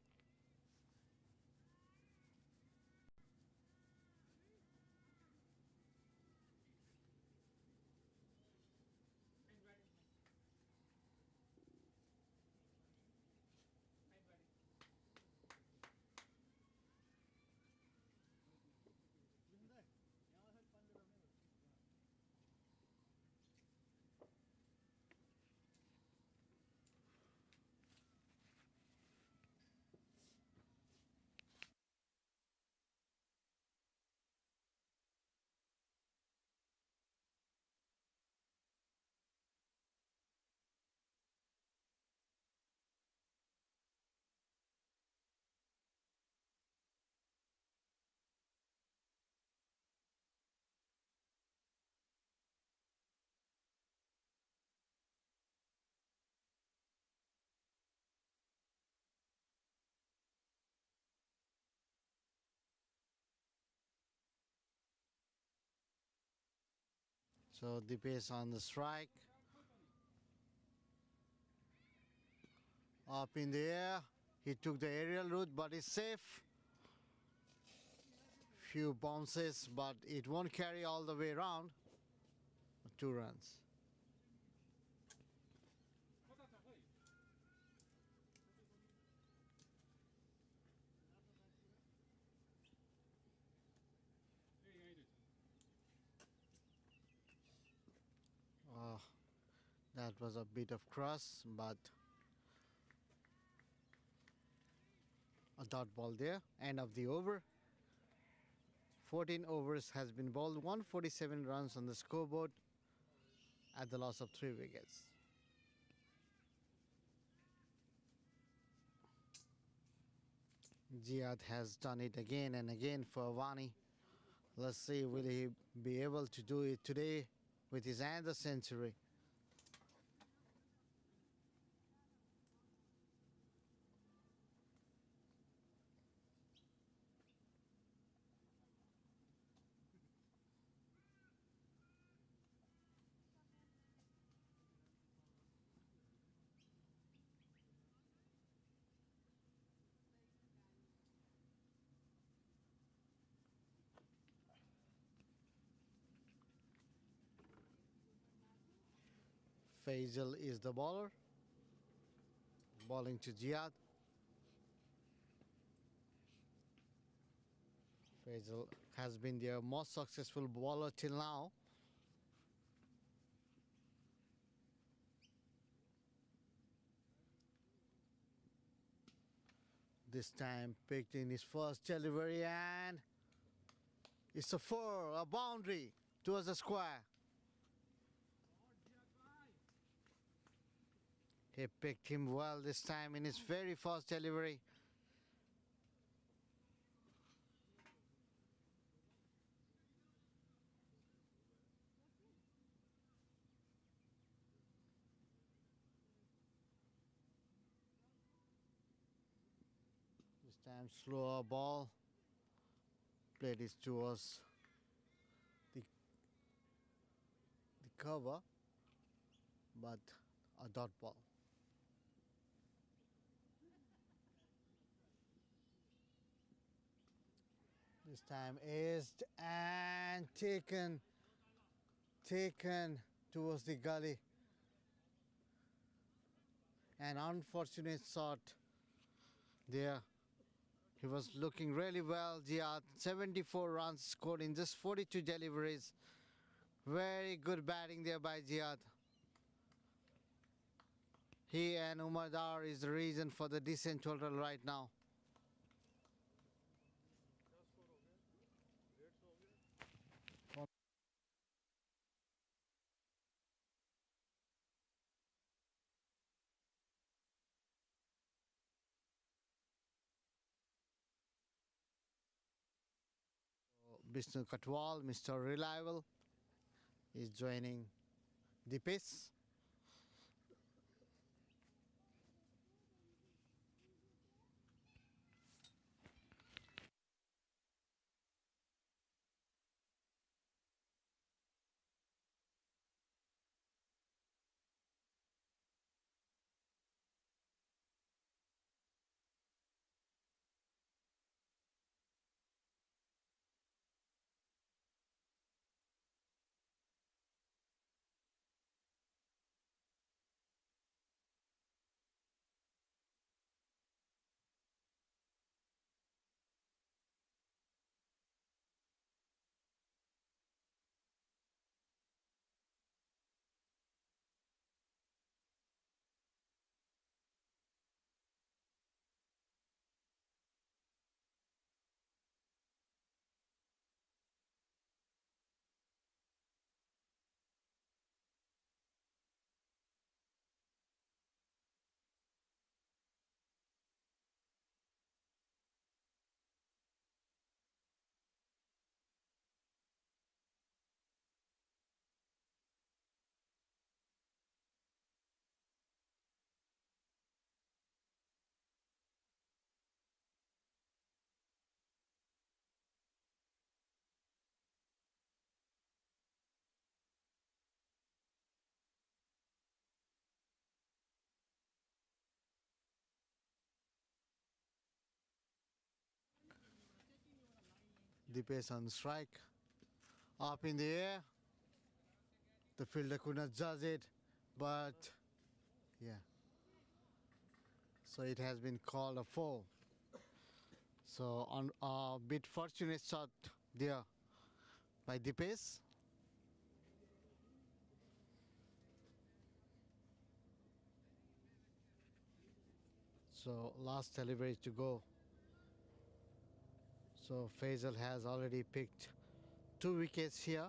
So Dipesh on the strike. Up in the air. He took the aerial route, but is safe. Few bounces, but it won't carry all the way around. 2 runs. That was a bit of cross, but a dot ball there. End of the over. 14 overs has been bowled. 147 runs on the scoreboard at the loss of 3 wickets. Jihad has done it again and again for Avaani. Let's see, will he be able to do it today with his another century? Faisal is the bowler, bowling to Jihad. Faisal has been their most successful bowler till now. This time picked in his first delivery, and it's a four, a boundary towards the square. He picked him well this time in his very first delivery. This time slower ball. Played it towards the cover, but a dot ball. This time aced and taken towards the gully. An unfortunate shot there. He was looking really well, Jihad. 74 runs scored in just 42 deliveries. Very good batting there by Jihad. He and Umar Dar is the reason for the decent total right now. Mr. Katwal, Mr. Reliable, is joining the pace. The pace on strike. Up in the air. The fielder could not judge it, but yeah. So it has been called a foul. So on a bit fortunate shot there by the pace. So last delivery to go. So Faisal has already picked 2 wickets here.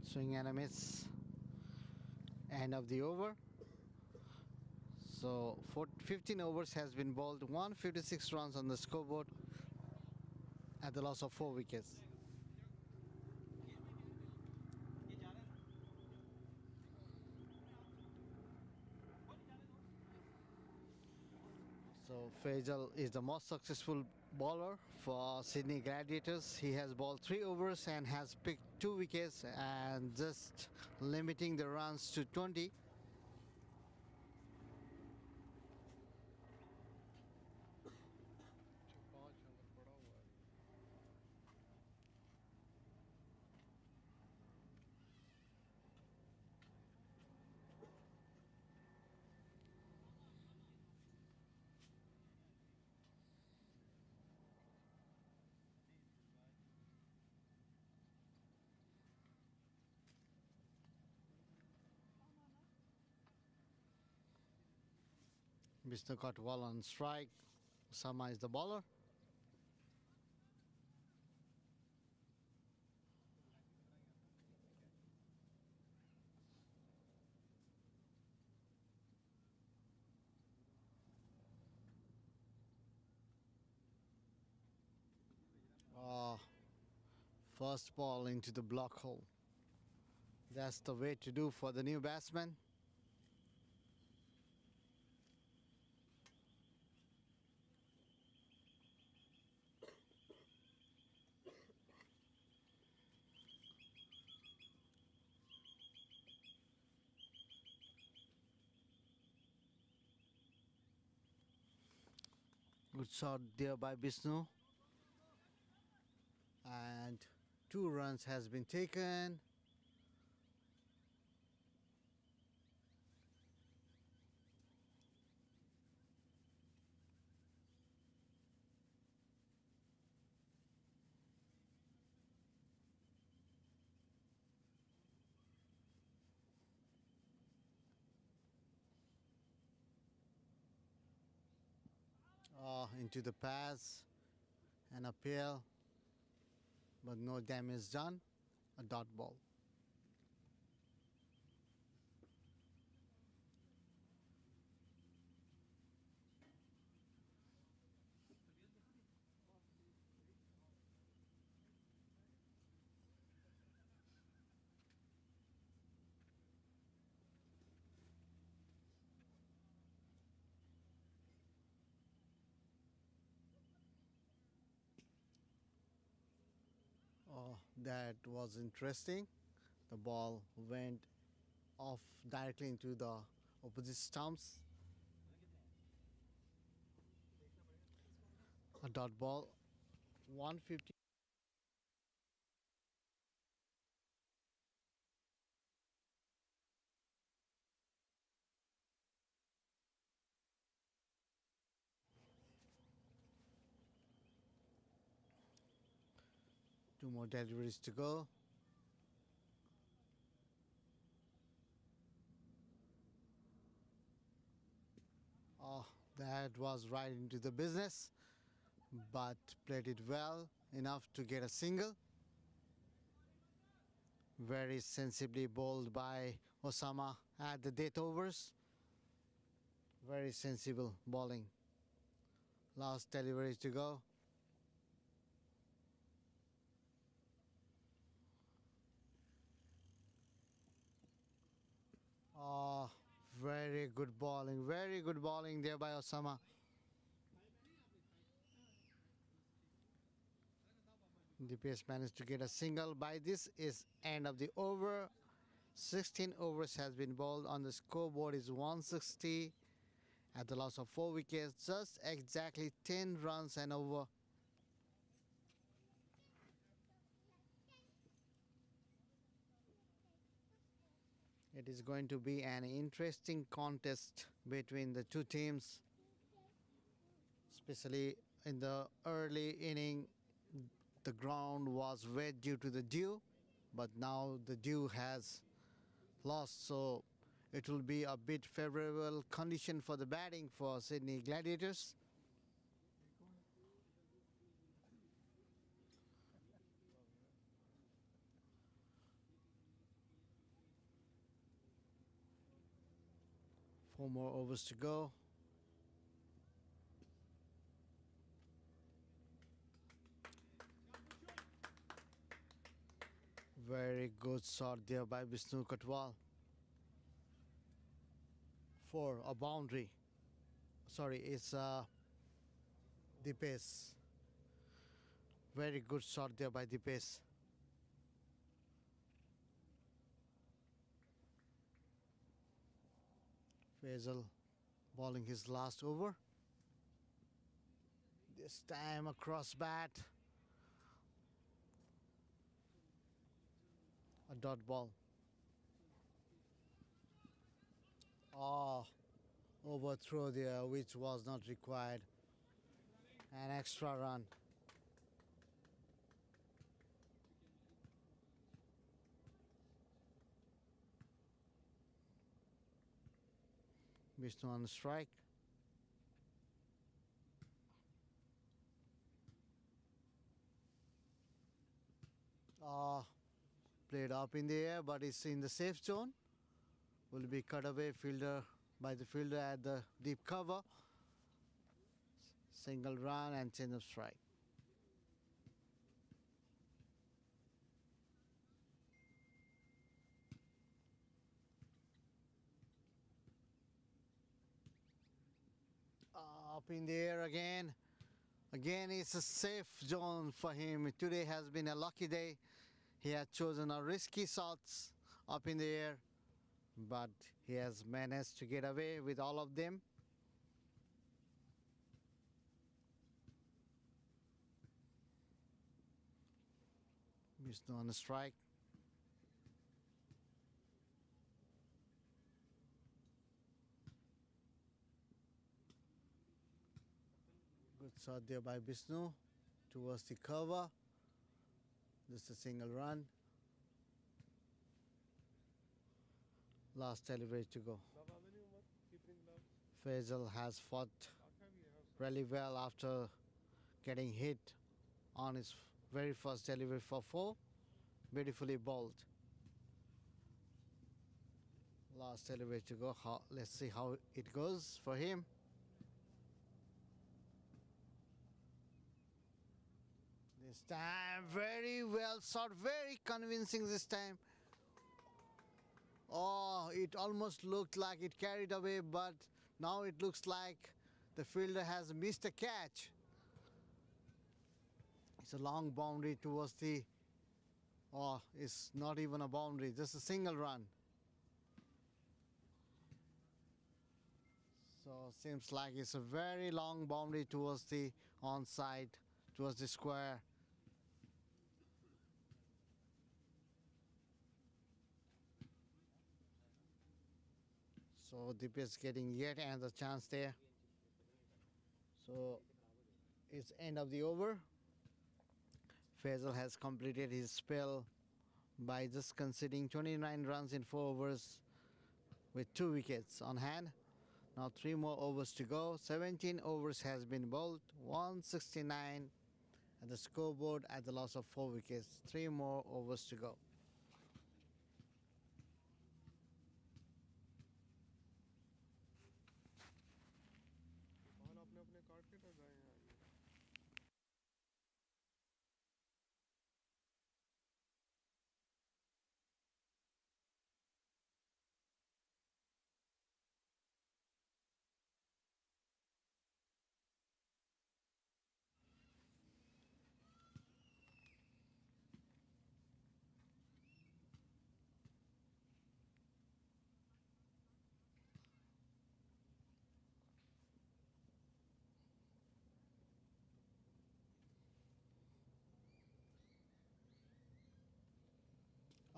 Swing and a miss. End of the over. So 15 overs has been bowled, 156 runs on the scoreboard at the loss of 4 wickets. So Faisal is the most successful bowler for Sydney Gladiators. He has bowled 3 overs and has picked 2 wickets and just limiting the runs to 20. Vishnu Kotwal on strike. Sama is the bowler. First ball into the block hole. That's the way to do for the new batsman. Good shot there by Vishnu. And 2 runs has been taken. Into the pass and appeal, but no damage done. A dot ball. Oh, that was interesting. The ball went off directly into the opposite stumps. A dot ball. 150. Two more deliveries to go. Oh, that was right into the business, but played it well enough to get a single. Very sensibly bowled by Osama at the death overs. Very sensible bowling. Last deliveries to go. Oh, very good bowling there by Osama. The pace managed to get a single. By this is end of the over. 16 overs has been bowled. On the scoreboard is 160 at the loss of 4 wickets. Just exactly 10 runs and over. It is going to be an interesting contest between the two teams, especially in the early inning. The ground was wet due to the dew, but now the dew has lost, so it will be a bit favorable condition for the batting for Sydney Gladiators. Four more overs to go. Very good shot there by Vishnu Kotwal for a boundary. Sorry, it's Dipesh. Very good shot there by Dipesh. Faisal bowling his last over. This time across bat. A dot ball. Oh, overthrow there, which was not required. An extra run. Vishnu on strike. Played up in the air, but it's in the safe zone. Will be cut away by the fielder at the deep cover. Single run and change of strike. Up in the air again. Again, it's a safe zone for him. Today has been a lucky day. He has chosen a risky shots up in the air, but he has managed to get away with all of them. Vishnu on the strike. Good shot there by Vishnu towards the cover. Just a single run. Last delivery to go. Faisal has fought really well after getting hit on his very first delivery for 4. Beautifully bowled. Last delivery to go. Let's see how it goes for him. This time, very well shot, very convincing this time. Oh, it almost looked like it carried away, but now it looks like the fielder has missed a catch. It's a long boundary towards the... Oh, it's not even a boundary, just a single run. So seems like it's a very long boundary towards the onside, towards the square. So Deep is getting yet another chance there. So it's end of the over. Faisal has completed his spell by just conceding 29 runs in 4 overs with 2 wickets on hand. Now 3 more overs to go. 17 overs has been bowled. 169 at the scoreboard at the loss of 4 wickets. 3 more overs to go.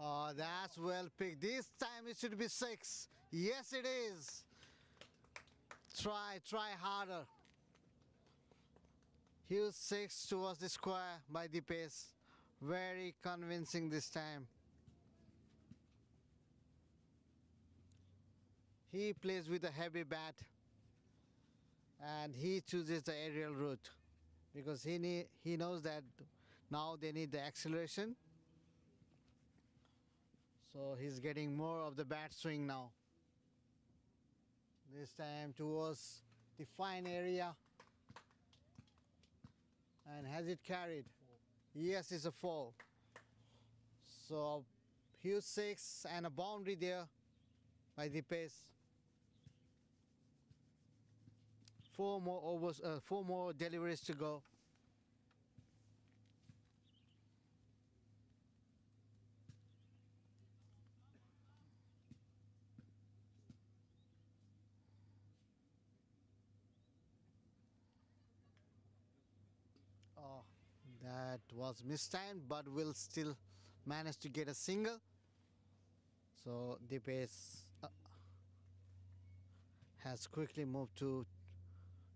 Oh, that's well picked. This time it should be 6. Yes, it is. Try harder. Huge 6 towards the square by the pace. Very convincing this time. He plays with a heavy bat and he chooses the aerial route because he knows that now they need the acceleration. So he's getting more of the bat swing now. This time towards the fine area. And has it carried? Yes, it's a 4. So huge 6 and a boundary there by the pace. 4 more overs, 4 more deliveries to go. That was mistimed, but will still manage to get a single. So Dipesh has quickly moved to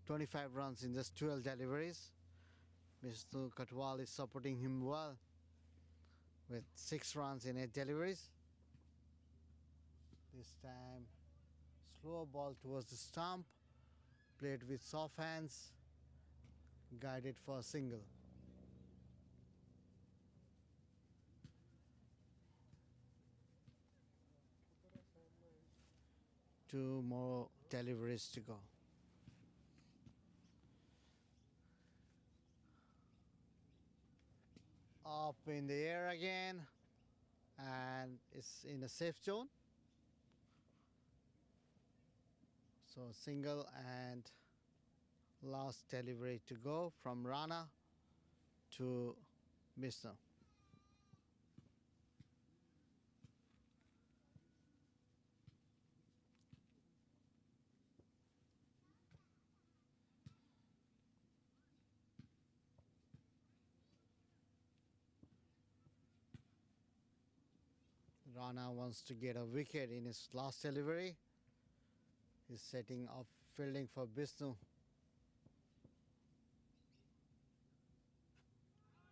25 runs in just 12 deliveries. Mr. Katwal is supporting him well with 6 runs in 8 deliveries. This time, slow ball towards the stump, played with soft hands, guided for a single. Two more deliveries to go. Up in the air again, and it's in a safe zone. So single and last delivery to go from Rana to Vishnu. Rana wants to get a wicket in his last delivery. He's setting up fielding for Vishnu.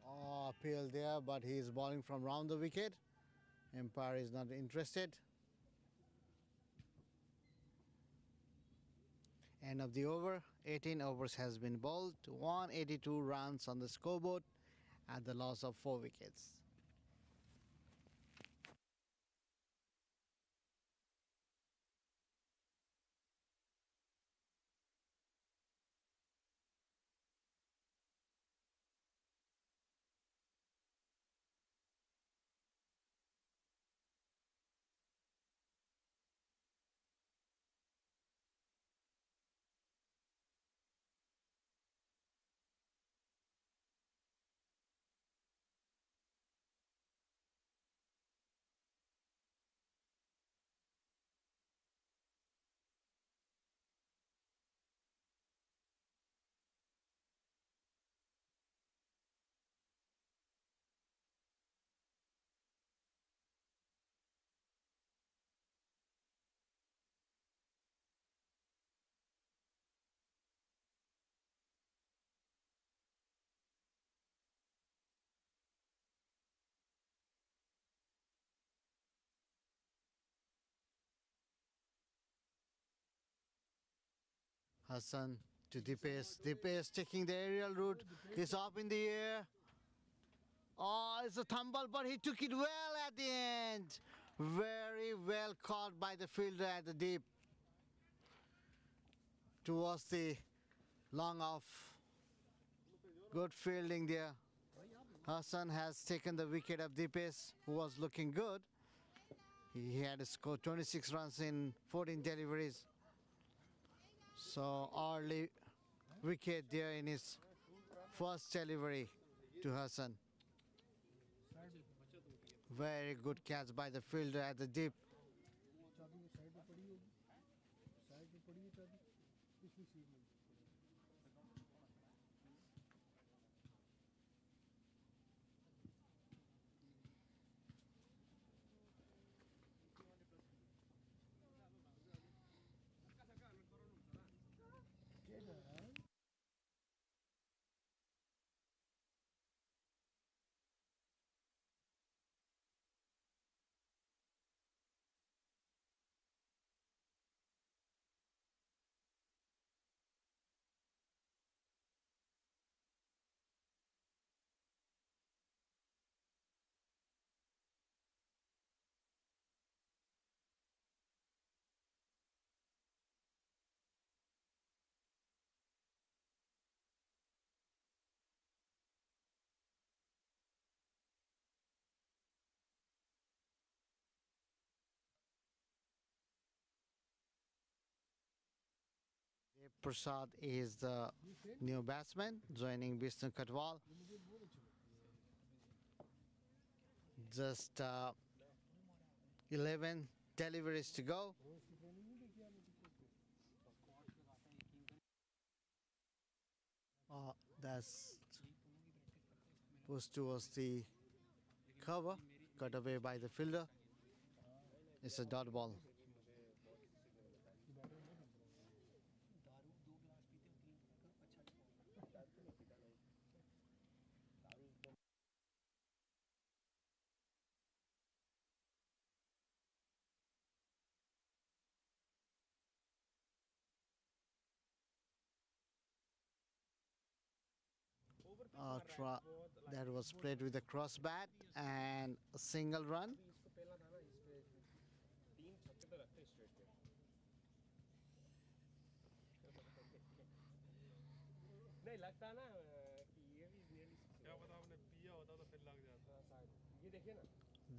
Oh, appeal there, but he is bowling from round the wicket. Umpire is not interested. End of the over. 18 overs has been bowled. 182 runs on the scoreboard at the loss of 4 wickets. Hassan to Dipesh. Dipesh taking the aerial route. He's up in the air. Oh, it's a tumble, but he took it well at the end. Very well caught by the fielder at the deep. Towards the long off. Good fielding there. Hassan has taken the wicket of Dipesh, who was looking good. He had scored 26 runs in 14 deliveries. So early wicket there in his first delivery to Hassan. Very good catch by the fielder at the deep. Dev Prasad is the new batsman joining Vishnu Katwal. Just 11 deliveries to go. That's pushed towards the cover, cut away by the fielder. It's a dot ball. That was played with a cross bat and a single run. नहीं लगता ना कि ये भी nearly क्या पता आपने पिया होता तो फिर लग जाता ये देखिए ना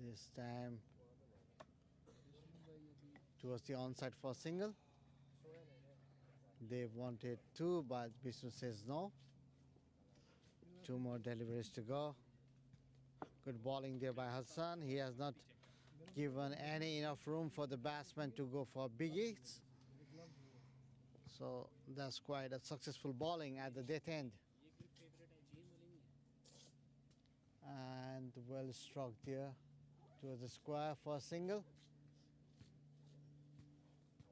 This time towards the onside for single. They wanted two, but Vishnu says no. Two more deliveries to go. Good bowling there by Hassan. He has not given any enough room for the batsman to go for big hits. So that's quite a successful bowling at the death end. And well struck there towards the square for a single.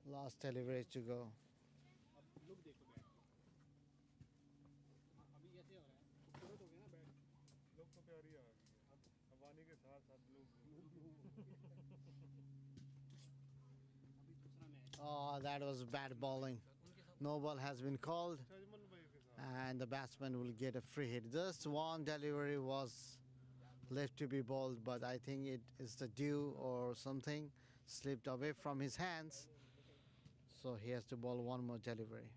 Last delivery to go. Look देखो bat अभी ऐसे हो रहा है खूबसूरत हो गया ना बैट लोग तो प्यारी आ गई है अवानी के साथ साथ लोग अभी दूसरा match Oh, that was bad bowling. No ball has been called, and the batsman will get a free hit. Just one delivery was left to be bowled, but I think it is the dew or something slipped away from his hands, so he has to bowl one more delivery.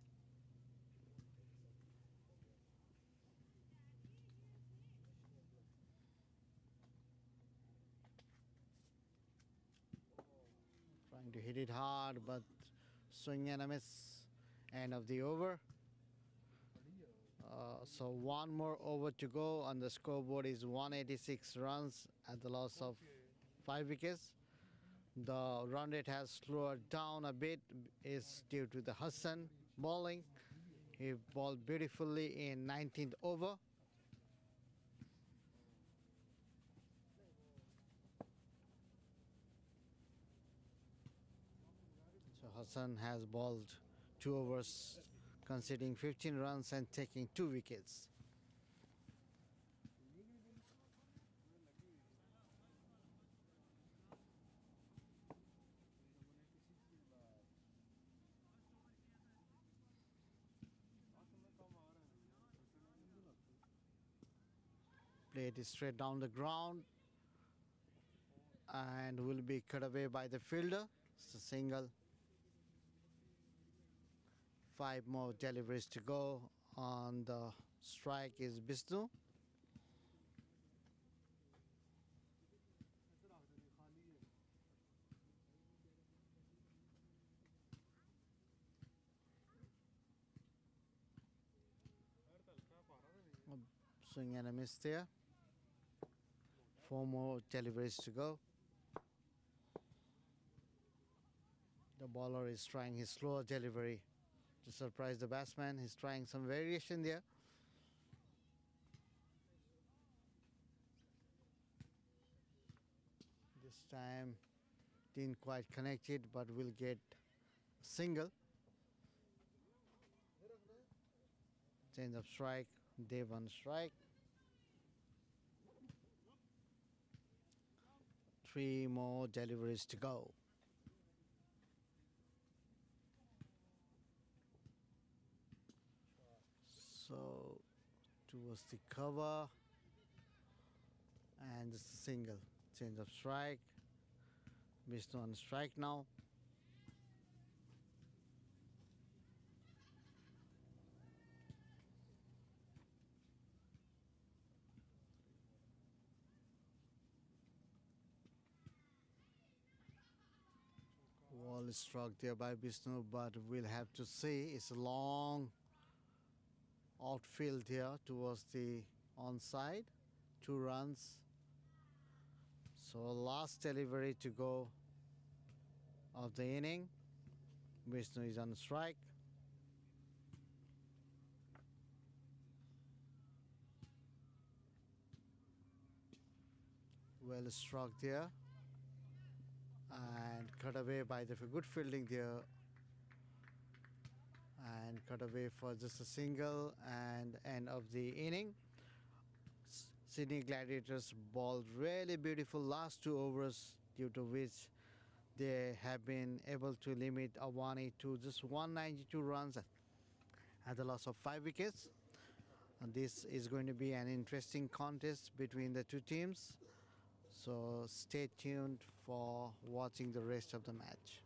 Trying to hit it hard, but swing and a miss. End of the over. So one more over to go on the scoreboard is 186 runs at the loss of 5 wickets. The run rate has slowed down a bit is due to the Hoxton bowling. He bowled beautifully in 19th over. So Hoxton has bowled 2 overs, conceding 15 runs and taking 2 wickets. Played it straight down the ground and will be cut away by the fielder. It's a single. 5 more deliveries to go. On the strike is Vishnu. Swing and a miss there. 4 more deliveries to go. The bowler is trying his slower delivery to surprise the batsman. He's trying some variation there. This time didn't quite connect it, but will get a single. Change of strike, Dev on strike. 3 more deliveries to go. So towards the cover and just a single. Change of strike. Vishnu on strike now. Wall is struck there by Vishnu, but we'll have to see. It's a long outfield here towards the onside. 2 runs. So last delivery to go of the inning. Vishnu is on strike. Well struck there. And cut away by the good fielding there. And cut away for just a single and end of the inning. Sydney Gladiators bowled really beautiful last 2 overs, due to which they have been able to limit Avaani to just 192 runs at the loss of 5 wickets. And this is going to be an interesting contest between the two teams. So stay tuned for watching the rest of the match.